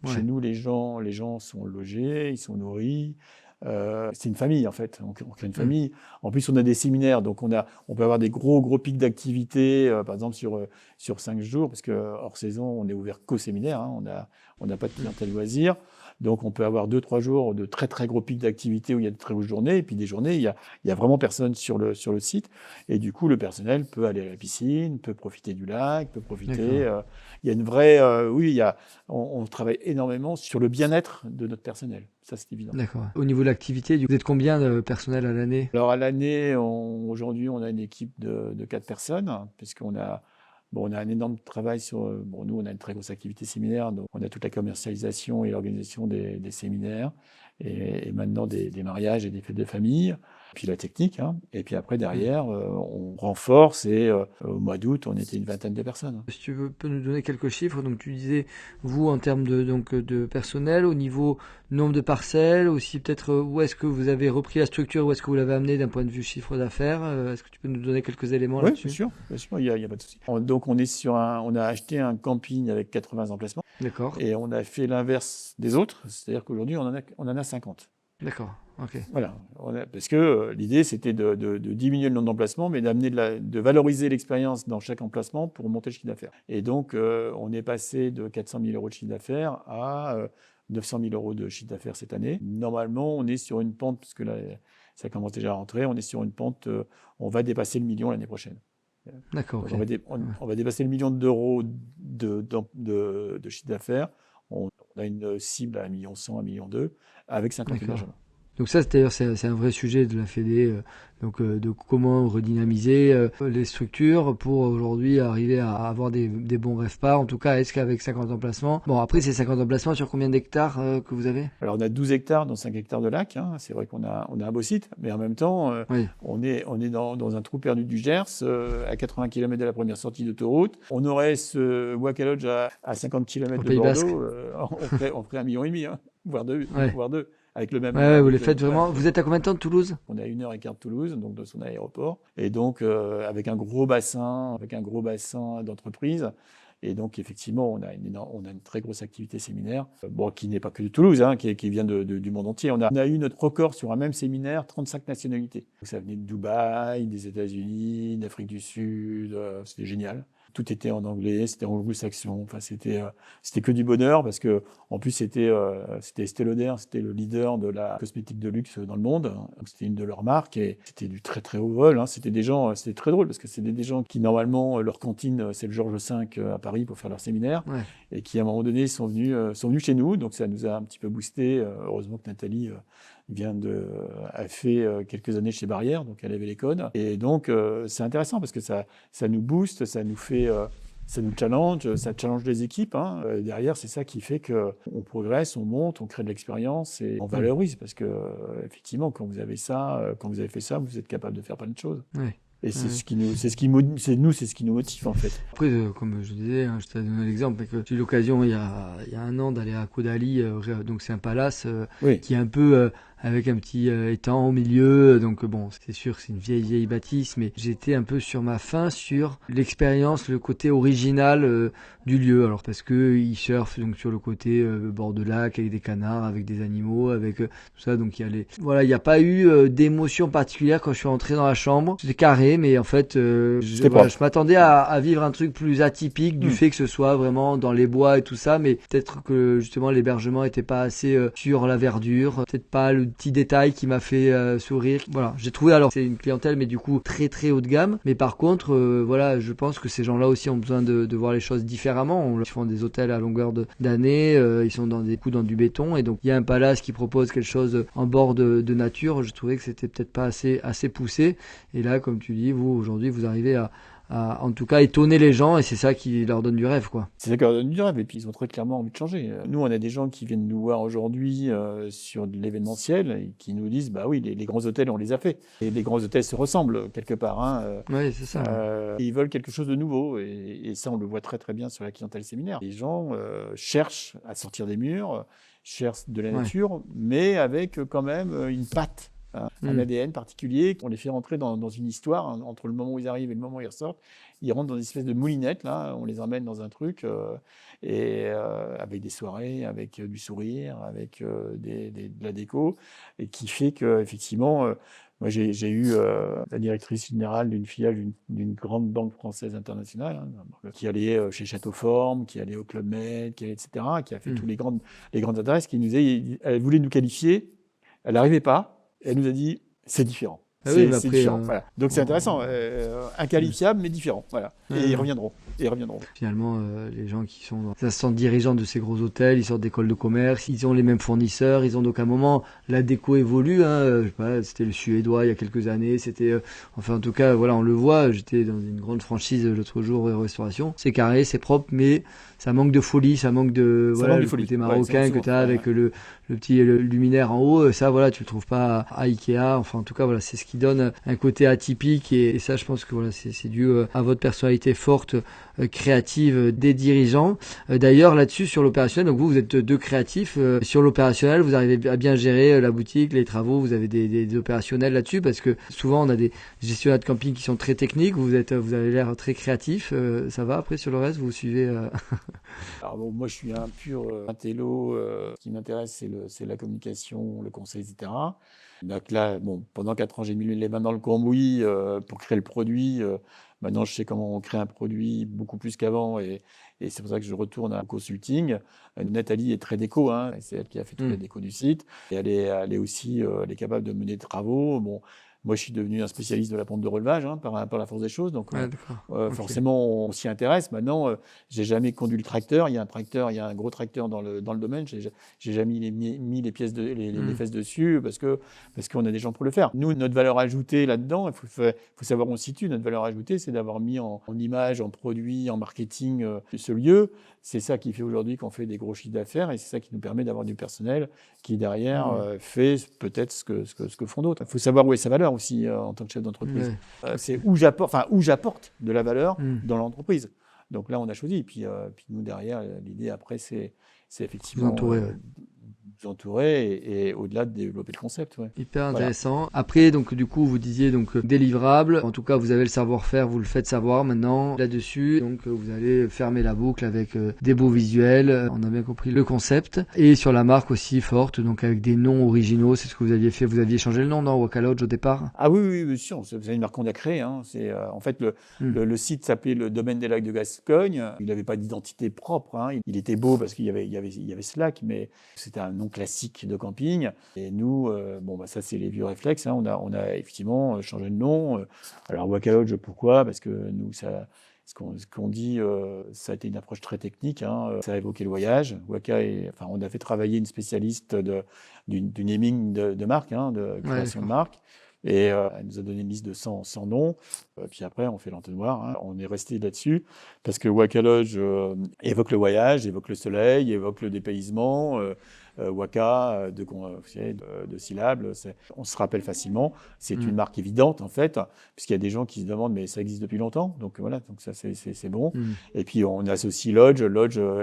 Chez Ouais. nous, les gens sont logés, ils sont nourris. C'est une famille en fait. On crée une famille. En plus, on a des séminaires, donc on peut avoir des gros pics d'activité, par exemple sur 5 jours, parce que hors saison, on est ouvert qu'aux séminaires. Hein, on n'a pas de clientèle loisir. Donc, on peut avoir 2-3 jours de très gros pics d'activité où il y a de très grosses journées, et puis des journées, il y a vraiment personne sur le site. Et du coup, le personnel peut aller à la piscine, peut profiter du lac, peut profiter. Il y a une vraie, oui, on travaille énormément sur le bien-être de notre personnel. Ça, c'est évident. D'accord. Au niveau de l'activité, vous êtes combien de personnel à l'année? Alors, à l'année, aujourd'hui, on a une équipe de 4 personnes, puisqu'on a, bon, on a un énorme travail sur. Bon, nous, on a une très grosse activité séminaire, donc on a toute la commercialisation et l'organisation des séminaires, et maintenant des mariages et des fêtes de famille, puis la technique, hein. Et puis après, derrière, on renforce, et au mois d'août, on était une vingtaine de personnes. Si tu peux nous donner quelques chiffres, donc tu disais, vous, en termes de personnel, au niveau nombre de parcelles, aussi peut-être où est-ce que vous avez repris la structure, où est-ce que vous l'avez amené d'un point de vue chiffre d'affaires, est-ce que tu peux nous donner quelques éléments Oui, là-dessus? bien sûr, il y a pas de souci. Donc, on a acheté un camping avec 80 emplacements, D'accord, et on a fait l'inverse des autres, c'est-à-dire qu'aujourd'hui, on en a 50. d'accord, ok. Voilà, parce que l'idée, c'était de diminuer le nombre d'emplacements, mais de valoriser l'expérience dans chaque emplacement pour monter le chiffre d'affaires. Et donc, on est passé de 400 000 euros de chiffre d'affaires à 900 000 euros de chiffre d'affaires cette année. Normalement, on est sur une pente, parce que là, ça commence déjà à rentrer, on est sur une pente, on va dépasser le million l'année prochaine. D'accord, Donc, ok. on va dépasser le million d'euros de chiffre d'affaires. On a une cible à 1,1 million, 1,2 million, avec 50 D'accord. hébergements. Donc ça, d'ailleurs, c'est un vrai sujet de la Fédé, de comment redynamiser les structures pour aujourd'hui arriver à avoir des bons RevPAR. En tout cas, est-ce qu'avec 50 emplacements... Bon, après, c'est 50 emplacements sur combien d'hectares que vous avez? Alors, on a 12 hectares dans 5 hectares de lac. Hein. C'est vrai qu'on a un beau site, mais en même temps, Oui, on est dans un trou perdu du Gers, à 80 km de la première sortie d'autoroute. On aurait ce Waka Lodge à 50 au km de Pays Basque. Bordeaux, on ferait 1,5 million, hein, voire deux, Ouais. voire deux, avec le même. Ouais, vous avec les le- faites voilà. vraiment... Vous êtes à combien de temps de Toulouse? On est à 1h15 de Toulouse, donc de son aéroport, et donc avec un gros bassin d'entreprise. Et donc, effectivement, on a une très grosse activité séminaire, bon, qui n'est pas que de Toulouse, hein, qui vient du monde entier. On a eu notre record sur un même séminaire, 35 nationalités. Donc, ça venait de Dubaï, des États-Unis, d'Afrique du Sud, c'était génial. Tout était en anglais, c'était anglo-saxon. Enfin, c'était que du bonheur, parce que en plus c'était Estée Lauder, c'était le leader de la cosmétique de luxe dans le monde. Donc, c'était une de leurs marques, et c'était du très haut vol. Hein. C'était très drôle, parce que c'était des gens qui normalement leur cantine, c'est le Georges V à Paris pour faire leur séminaire, Ouais. et qui à un moment donné sont venus chez nous. Donc ça nous a un petit peu boosté. Heureusement que Nathalie a fait quelques années chez Barrière, donc elle avait les codes. Et donc c'est intéressant, parce que ça nous booste, ça nous challenge, ça challenge les équipes. Hein. Derrière, c'est ça qui fait qu'on progresse, on monte, on crée de l'expérience, et on valorise, parce que effectivement, quand vous avez fait ça, vous êtes capable de faire plein de choses. Ouais. Et c'est ce qui nous motive en fait. Après, comme je disais, hein, je t'ai donné l'exemple, mais que j'ai eu l'occasion il y a un an d'aller à Kodali, donc c'est un palace Oui. qui est un peu avec un petit étang au milieu, donc bon, c'est sûr, c'est une vieille bâtisse, mais j'étais un peu sur ma faim sur l'expérience, le côté original du lieu. Alors parce que ils surfent donc sur le côté bord de lac avec des canards, avec des animaux, avec tout ça, donc il n'y a pas eu d'émotion particulière quand je suis rentré dans la chambre. C'était carré, mais en fait, je m'attendais à vivre un truc plus atypique du fait que ce soit vraiment dans les bois et tout ça, mais peut-être que justement l'hébergement était pas assez sur la verdure, peut-être pas le petit détail qui m'a fait sourire. Voilà, j'ai trouvé, alors c'est une clientèle mais du coup très haut de gamme, mais par contre voilà, je pense que ces gens-là aussi ont besoin de voir les choses différemment. Ils font des hôtels à longueur d'année, ils sont dans du béton, et donc il y a un palace qui propose quelque chose en bord de nature. Je trouvais que c'était peut-être pas assez poussé, et là, comme tu dis, vous aujourd'hui vous arrivez à en tout cas étonner les gens, et c'est ça qui leur donne du rêve, quoi. C'est ça qui leur donne du rêve, et puis ils ont très clairement envie de changer. Nous, on a des gens qui viennent nous voir aujourd'hui sur de l'événementiel, et qui nous disent, bah oui, les grands hôtels, on les a fait. Et les grands hôtels se ressemblent quelque part. Hein. Oui, c'est ça. Et ils veulent quelque chose de nouveau, et ça, on le voit très bien sur la clientèle séminaire. Les gens cherchent à sortir des murs, cherchent de la nature, mais avec quand même une patte un ADN particulier. On les fait rentrer dans une histoire, hein, entre le moment où ils arrivent et le moment où ils ressortent. Ils rentrent dans une espèce de moulinette, là, on les emmène dans un truc, avec des soirées, avec du sourire, avec de la déco, et qui fait qu'effectivement, moi j'ai eu la directrice générale d'une filiale d'une grande banque française internationale, hein, qui allait chez Château Forme, qui allait au Club Med, etc., qui a fait tous les grandes adresses, qui nous elle voulait nous qualifier, elle n'arrivait pas, elle nous a dit c'est différent. Ah oui, mais C'est après, différent. Voilà. Donc c'est intéressant, inqualifiable mais différent. Voilà. Et ils reviendront. Finalement, les gens qui sont assistants dirigeants de ces gros hôtels, ils sortent d'écoles de commerce, ils ont les mêmes fournisseurs, ils ont donc à un moment, la déco évolue, hein, je sais pas, c'était le Suédois il y a quelques années, c'était, enfin en tout cas, voilà, on le voit, j'étais dans une grande franchise l'autre jour, restauration, c'est carré, c'est propre, mais ça manque de folie, ça manque de, voilà, le côté marocain que tu as avec le petit luminaire en haut, ça, voilà, tu le trouves pas à Ikea, enfin en tout cas, voilà, c'est ce qui donne un côté atypique, et ça, je pense que voilà, c'est dû à votre personnalité forte, créative des dirigeants. D'ailleurs, là-dessus, sur l'opérationnel, donc vous êtes deux créatifs. Sur l'opérationnel, vous arrivez à bien gérer la boutique, les travaux, vous avez des opérationnels là-dessus, parce que souvent, on a des gestionnaires de camping qui sont très techniques, vous avez l'air très créatif. Ça va, après, sur le reste, vous suivez Alors bon, moi, je suis un pur intello. Ce qui m'intéresse, c'est la communication, le conseil, etc. Donc là, bon, pendant 4 ans, j'ai mis les mains dans le cambouis pour créer le produit. Maintenant, je sais comment on crée un produit beaucoup plus qu'avant, et c'est pour ça que je retourne au consulting. Nathalie est très déco, hein, c'est elle qui a fait toute la déco du site. Et elle est aussi elle est capable de mener des travaux. Bon, moi, je suis devenu un spécialiste de la pompe de relevage, hein, par la force des choses. Donc, forcément, on s'y intéresse. Maintenant, j'ai jamais conduit le tracteur. Il y a un gros tracteur dans le domaine. J'ai jamais mis les pièces les fesses dessus parce qu'on a des gens pour le faire. Nous, notre valeur ajoutée là-dedans, il faut savoir où on se situe. Notre valeur ajoutée, c'est d'avoir mis en image, en produit, en marketing ce lieu. C'est ça qui fait aujourd'hui qu'on fait des gros chiffres d'affaires, et c'est ça qui nous permet d'avoir du personnel qui derrière fait peut-être ce que font d'autres. Il faut savoir où est sa valeur aussi en tant que chef d'entreprise. C'est où j'apporte de la valeur dans l'entreprise. Donc là, on a choisi. Et puis nous, derrière, l'idée après, c'est effectivement vous entourer et au-delà de développer le concept. Ouais. Hyper intéressant. Voilà. Après, donc du coup, vous disiez donc délivrable. En tout cas, vous avez le savoir-faire, vous le faites savoir maintenant là-dessus. Donc vous allez fermer la boucle avec des beaux visuels. On a bien compris le concept. Et sur la marque aussi forte, donc avec des noms originaux. C'est ce que vous aviez fait. Vous aviez changé le nom, non, Waka Lodge au départ? Ah oui, bien sûr. C'est une marque qu'on a créée. Hein. C'est en fait le site s'appelait le Domaine des Lacs de Gascogne. Il n'avait pas d'identité propre. Hein. Il était beau parce qu'il y avait Slack, mais c'était un nom classique de camping. Et nous, ça c'est les vieux réflexes. Hein. On a effectivement changé de nom. Alors Waka Lodge, pourquoi? Parce que nous, ce qu'on dit, ça a été une approche très technique. Hein. Ça a évoqué le voyage. On a fait travailler une spécialiste du naming de marque, hein, de création de marque. Et elle nous a donné une liste de 100 noms. Puis après, on fait l'entonnoir. Hein. On est resté là-dessus parce que Waka Lodge évoque le voyage, évoque le soleil, évoque le dépaysement. Waka, de syllabes, on se rappelle facilement. C'est une marque évidente, en fait, puisqu'il y a des gens qui se demandent, mais ça existe depuis longtemps. Donc voilà, donc ça, c'est bon. Et puis, on associe Lodge,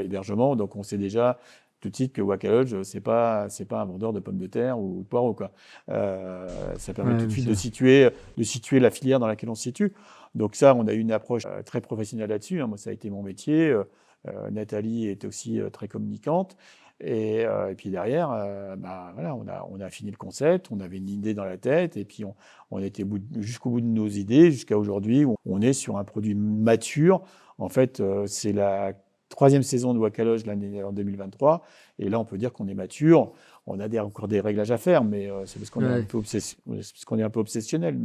hébergement. Donc, on sait déjà tout de suite que Waka Lodge, c'est pas un vendeur de pommes de terre ou de poireaux, quoi. Ça permet tout de suite de situer la filière dans laquelle on se situe. Donc ça, on a eu une approche très professionnelle là-dessus. Hein. Moi, ça a été mon métier. Nathalie est aussi très communicante. Et puis derrière, on a affiné le concept, on avait une idée dans la tête, et puis on était jusqu'au bout de nos idées, jusqu'à aujourd'hui, où on est sur un produit mature. En fait, c'est la 3e saison de Waka Lodge en 2023, et là on peut dire qu'on est mature. On a encore des réglages à faire, mais c'est parce qu'on est un peu obsessionnel,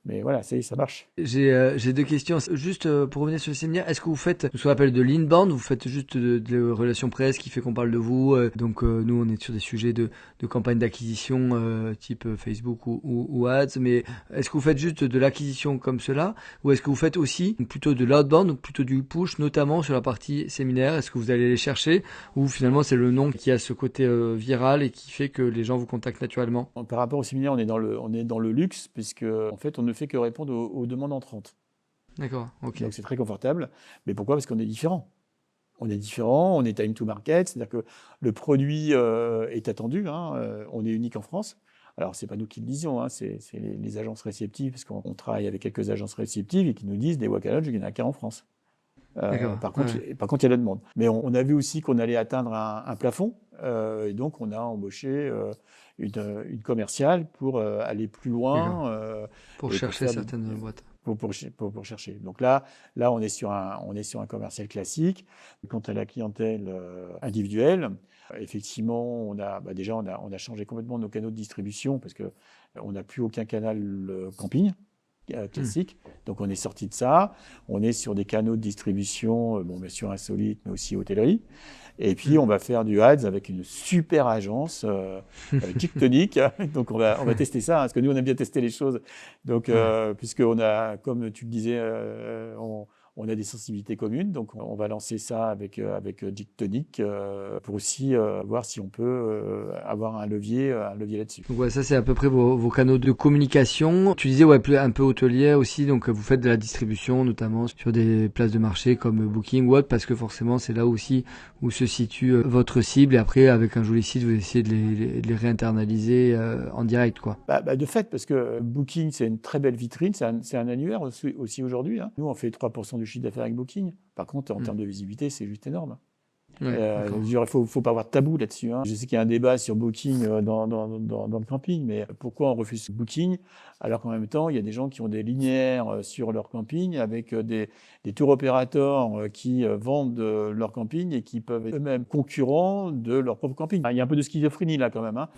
mais voilà, ça marche. J'ai 2 questions. Juste pour revenir sur le séminaire, est-ce que vous faites ce qu'on appelle de l'inbound? Vous faites juste de relations presse qui fait qu'on parle de vous? Donc nous, on est sur des sujets de campagne d'acquisition type Facebook ou Ads. Mais est-ce que vous faites juste de l'acquisition comme cela? Ou est-ce que vous faites aussi plutôt de l'outbound, donc plutôt du push, notamment sur la partie séminaire? Est-ce que vous allez les chercher? Ou finalement, c'est le nom qui a ce côté viral et qui fait que les gens vous contactent naturellement? Par rapport au séminaire, on est dans le luxe, puisque en fait, on ne fait que répondre aux demandes entrantes. D'accord, ok. Donc c'est très confortable. Mais pourquoi? Parce qu'on est différent. On est time to market, c'est-à-dire que le produit est attendu. Hein. On est unique en France. Alors, c'est pas nous qui le disions, hein, c'est les agences réceptives, parce qu'on travaille avec quelques agences réceptives et qui nous disent des Waka Lodge, il n'y en a qu'un en France. D'accord. Par Ouais, contre, ouais. il y a de la demande. Mais on a vu aussi qu'on allait atteindre un plafond, et donc on a embauché une commerciale pour aller plus D'accord. loin Pour et pour chercher faire certaines boîtes. pour chercher. Donc là, on est sur un commercial classique. Quant à la clientèle individuelle, effectivement, déjà on a changé complètement nos canaux de distribution parce que on n'a plus aucun canal camping Hmm. classique. Donc on est sorti de ça. On est sur des canaux de distribution, bon, bien sûr insolites, mais aussi hôtellerie. Et puis Hmm. on va faire du ads avec une super agence, Gictonic. Donc on va tester ça, hein, parce que nous on aime bien tester les choses. Donc Ouais. puisqu'on a, comme tu le disais, on a des sensibilités communes. Donc on va lancer ça avec Gictonic pour aussi voir si on peut avoir un levier là-dessus. Donc ouais, ça c'est à peu près vos canaux de communication. Tu disais ouais, un peu hôtelier aussi, donc vous faites de la distribution, notamment sur des places de marché comme Booking ou autre, parce que forcément c'est là aussi où se situe votre cible. Et après, avec un joli site, vous essayez de les réinternaliser en direct, quoi. De fait, parce que Booking, c'est une très belle vitrine, c'est un annuaire aussi aujourd'hui, hein. Nous, on fait 3% du chiffre d'affaires avec Booking. Par contre, en Hmm. termes de visibilité, c'est juste énorme. Ouais, Je veux d'accord. dire, faut pas avoir de tabou là-dessus, hein. Je sais qu'il y a un débat sur Booking dans le camping, mais pourquoi on refuse Booking alors qu'en même temps, il y a des gens qui ont des linéaires sur leur camping avec des tour opérateurs qui vendent leur camping et qui peuvent être eux-mêmes concurrents de leur propre camping. Il y a un peu de schizophrénie là quand même, hein.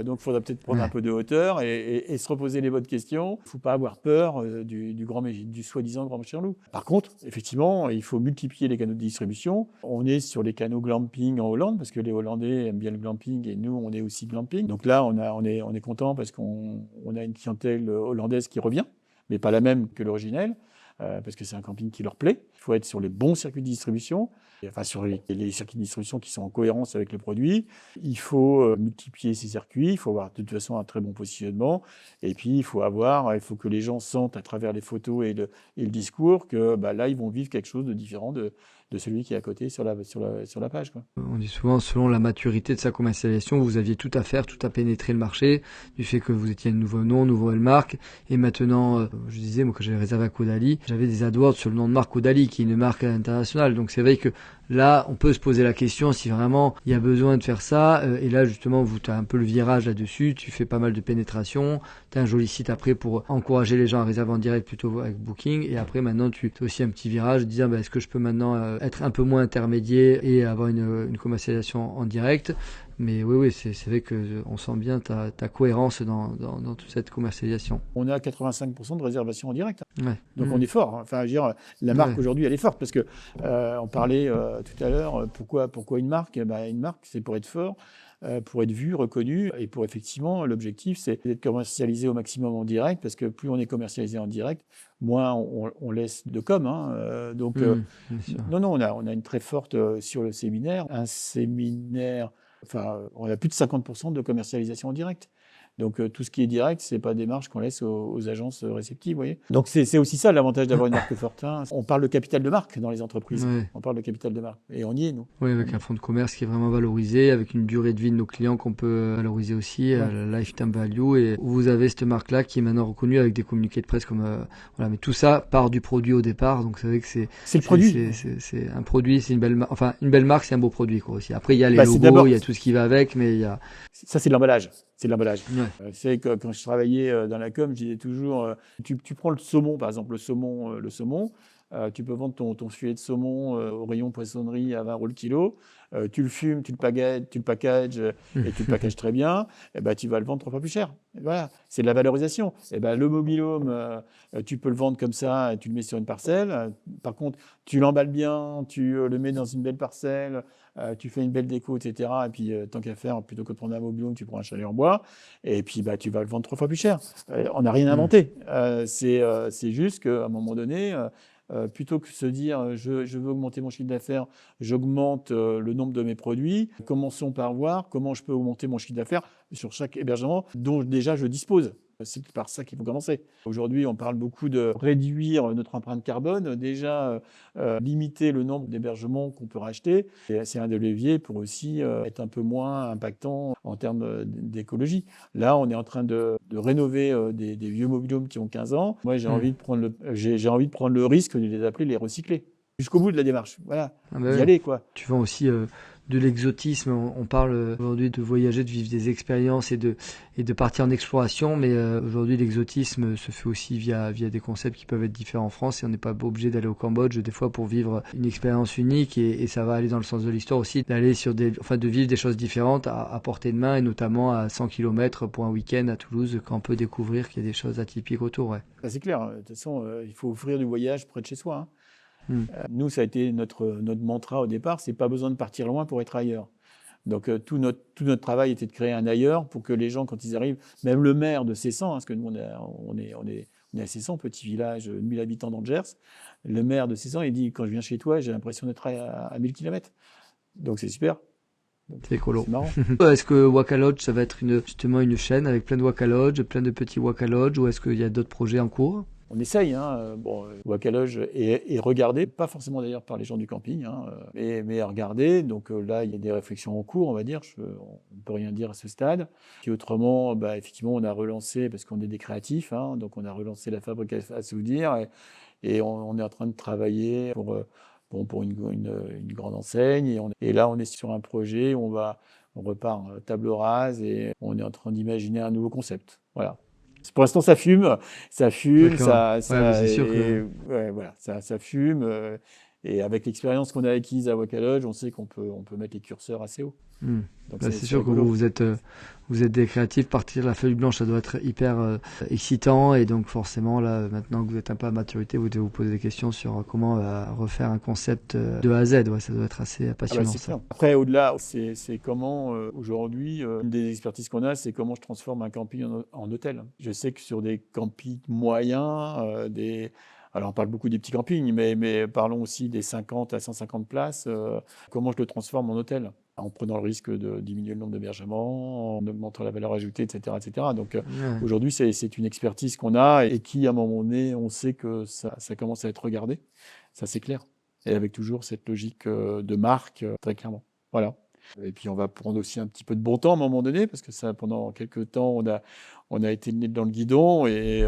Donc il faudra peut-être prendre un Ouais. peu de hauteur et se reposer les bonnes questions. Il ne faut pas avoir peur du soi-disant grand méchant loup. Par contre, effectivement, il faut multiplier les canaux de distribution. On est sur les canaux glamping en Hollande parce que les Hollandais aiment bien le glamping et nous, on est aussi glamping. Donc là, on est content parce qu'on a une clientèle hollandaise qui revient, mais pas la même que l'originel, parce que c'est un camping qui leur plaît. Il faut être sur les bons circuits de distribution, enfin sur les circuits de distribution qui sont en cohérence avec le produit. Il faut multiplier ces circuits, il faut avoir de toute façon un très bon positionnement, et puis il faut que les gens sentent à travers les photos et le discours que là, ils vont vivre quelque chose de différent de celui qui est à côté sur la page, quoi. On dit souvent, selon la maturité de sa commercialisation, vous aviez tout à faire, tout à pénétrer le marché, du fait que vous étiez un nouveau nom, nouvelle marque. Et maintenant, je disais, moi, quand j'avais réservé à Caudalie, j'avais des AdWords sur le nom de marque Caudalie, qui est une marque internationale. Donc c'est vrai que là, on peut se poser la question si vraiment il y a besoin de faire ça. Et là, justement, tu as un peu le virage là-dessus. Tu fais pas mal de pénétration. Tu as un joli site après pour encourager les gens à réserver en direct plutôt avec Booking. Et après, maintenant, tu as aussi un petit virage disant, est-ce que je peux maintenant être un peu moins intermédiaire et avoir une commercialisation en direct. Mais oui, c'est vrai que on sent bien ta cohérence dans toute cette commercialisation. On a 85% de réservation en direct. Ouais. Donc on est fort, hein. Enfin, je veux dire, la marque Ouais. aujourd'hui, elle est forte parce que on parlait tout à l'heure, pourquoi une marque? Une marque, c'est pour être fort, pour être vu, reconnu, et pour effectivement, l'objectif, c'est d'être commercialisé au maximum en direct, parce que plus on est commercialisé en direct, moins on laisse de com, hein. Bien sûr. Non, on a une très forte sur le séminaire. Un séminaire, enfin, on a plus de 50% de commercialisation en direct. Donc tout ce qui est direct, c'est pas des marges qu'on laisse aux agences réceptives, vous voyez. Donc c'est aussi ça l'avantage d'avoir une marque forte, hein. On parle de capital de marque dans les entreprises. Ouais. On parle de capital de marque. Et on y est, nous. Oui, avec un fonds de commerce qui est vraiment valorisé, avec une durée de vie de nos clients qu'on peut valoriser aussi, Ouais. la lifetime value, et où vous avez cette marque-là qui est maintenant reconnue avec des communiqués de presse comme voilà. Mais tout ça part du produit au départ, donc c'est vrai que C'est le produit. c'est un produit, c'est une belle enfin une belle marque, c'est un beau produit quoi aussi. Après il y a les C'est logos, d'abord, il y a tout ce qui va avec, mais il y a ça c'est de l'emballage. C'est de l'emballage. ouais. C'est que quand je travaillais dans la com, je disais toujours, tu prends le saumon, par exemple, le saumon, tu peux vendre ton filet de saumon au rayon poissonnerie à 20 euros le kilo. Tu le fumes, tu le packages et tu le packages très bien. Et ben, tu vas le vendre 3 fois plus cher. Et voilà, c'est de la valorisation. Et ben, le mobil-home, tu peux le vendre comme ça et tu le mets sur une parcelle. Par contre, tu l'emballes bien, tu le mets dans une belle parcelle, tu fais une belle déco, etc. Et puis, tant qu'à faire, plutôt que de prendre un mobil-home, tu prends un chalet en bois. Et puis, tu vas le vendre 3 fois plus cher. On n'a rien inventé. C'est juste qu'à un moment donné, plutôt que de se dire je veux augmenter mon chiffre d'affaires, j'augmente le nombre de mes produits. Commençons par voir comment je peux augmenter mon chiffre d'affaires sur chaque hébergement dont déjà je dispose. C'est par ça qu'il faut commencer. Aujourd'hui, on parle beaucoup de réduire notre empreinte carbone. Déjà, limiter le nombre d'hébergements qu'on peut racheter, c'est un des leviers pour aussi être un peu moins impactant en termes d'écologie. Là, on est en train de rénover des vieux mobil-homes qui ont 15 ans. Moi, j'ai envie de prendre le risque de les appeler les recycler. Jusqu'au bout de la démarche. Voilà, y aller, quoi. Tu vends aussi de l'exotisme. On parle aujourd'hui de voyager, de vivre des expériences et de partir en exploration, mais aujourd'hui l'exotisme se fait aussi via des concepts qui peuvent être différents en France et on n'est pas obligé d'aller au Cambodge des fois pour vivre une expérience unique et ça va aller dans le sens de l'histoire aussi, d'aller de vivre des choses différentes à portée de main et notamment à 100 km pour un week-end à Toulouse quand on peut découvrir qu'il y a des choses atypiques autour. Ouais. Ça, c'est clair. De toute façon, il faut offrir du voyage près de chez soi. Nous, ça a été notre mantra au départ, c'est pas besoin de partir loin pour être ailleurs. Donc tout notre travail était de créer un ailleurs pour que les gens, quand ils arrivent, même le maire de Cessan, parce que nous on est à Cessan, petit village de 1000 habitants dans le Gers, le maire de Cessan, il dit quand je viens chez toi, j'ai l'impression d'être à 1000 km. Donc c'est super. C'est écolo. C'est marrant. Est-ce que Waka Lodge, ça va être justement une chaîne avec plein de Waka Lodge, plein de petits Waka Lodge, ou est-ce qu'il y a d'autres projets en cours? On essaye, Waka Lodge est regardé, pas forcément d'ailleurs par les gens du camping, mais regardé. Donc là, il y a des réflexions en cours, on va dire. On ne peut rien dire à ce stade. Puis autrement, effectivement, on a relancé, parce qu'on est des créatifs, donc on a relancé la fabrique à souvenirs et on est en train de travailler pour une grande enseigne. Et là, on est sur un projet où on repart table rase et on est en train d'imaginer un nouveau concept. Voilà. Pour l'instant, ça fume, ça fume. C'est sûr que... voilà, ça fume. Et avec l'expérience qu'on a acquise à Waka Lodge, on sait qu'on peut mettre les curseurs assez haut. Donc c'est sûr que vous êtes des créatifs, partir de la feuille blanche, ça doit être hyper excitant et donc forcément là, maintenant que vous êtes un peu à maturité, vous devez vous poser des questions sur comment refaire un concept de A à Z. Ouais, ça doit être assez passionnant. Ça. Après, au-delà, c'est comment aujourd'hui, une des expertises qu'on a, c'est comment je transforme un camping en hôtel. Je sais que sur des campings moyens, alors on parle beaucoup des petits campings, mais parlons aussi des 50 à 150 places. Comment je le transforme en hôtel en prenant le risque de diminuer le nombre d'hébergements, en augmentant la valeur ajoutée, etc. etc. Donc aujourd'hui, c'est une expertise qu'on a et qui, à un moment donné, on sait que ça commence à être regardé. Ça, c'est clair. Et avec toujours cette logique de marque, très clairement. Voilà. Et puis on va prendre aussi un petit peu de bon temps à un moment donné, parce que ça, pendant quelques temps, on a été le nez dans le guidon, et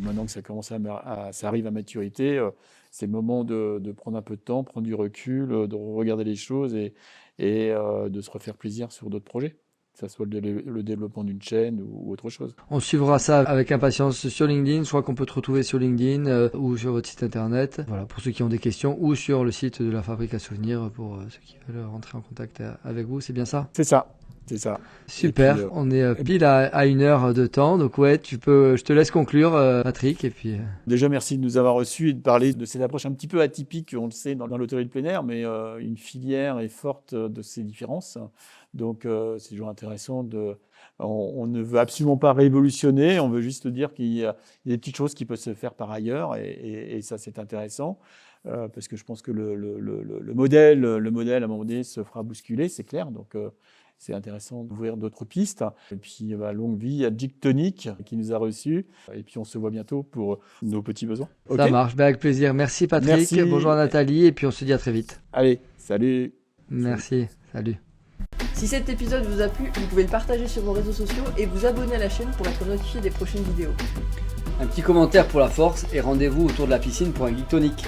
maintenant que ça commence ça arrive à maturité, c'est le moment de prendre un peu de temps, prendre du recul, de regarder les choses et de se refaire plaisir sur d'autres projets, que ce soit le développement d'une chaîne ou autre chose. On suivra ça avec impatience sur LinkedIn. Je crois qu'on peut te retrouver sur LinkedIn ou sur votre site internet. Voilà, pour ceux qui ont des questions, ou sur le site de la Fabrique à Souvenirs pour ceux qui veulent rentrer en contact avec vous. C'est bien ça? C'est ça. C'est ça. Super, puis, on est pile à 1 heure de temps, donc ouais, je te laisse conclure, Patrick, et puis... Déjà, merci de nous avoir reçus et de parler de cette approche un petit peu atypique, on le sait, dans l'hôtellerie de plein air, mais une filière est forte de ces différences. Donc, c'est toujours intéressant on ne veut absolument pas révolutionner, on veut juste dire qu'il y a des petites choses qui peuvent se faire par ailleurs, et ça, c'est intéressant. Parce que je pense que le modèle, à un moment donné, se fera bousculer, c'est clair. Donc, c'est intéressant d'ouvrir d'autres pistes. Et puis, longue vie à Gin Tonic qui nous a reçus. Et puis, on se voit bientôt pour nos petits besoins. Ça marche, avec plaisir. Merci Patrick, merci. Bonjour à Nathalie, et puis on se dit à très vite. Allez, salut. Merci, salut. Si cet épisode vous a plu, vous pouvez le partager sur vos réseaux sociaux et vous abonner à la chaîne pour être notifié des prochaines vidéos. Un petit commentaire pour la force et rendez-vous autour de la piscine pour un Gin Tonic.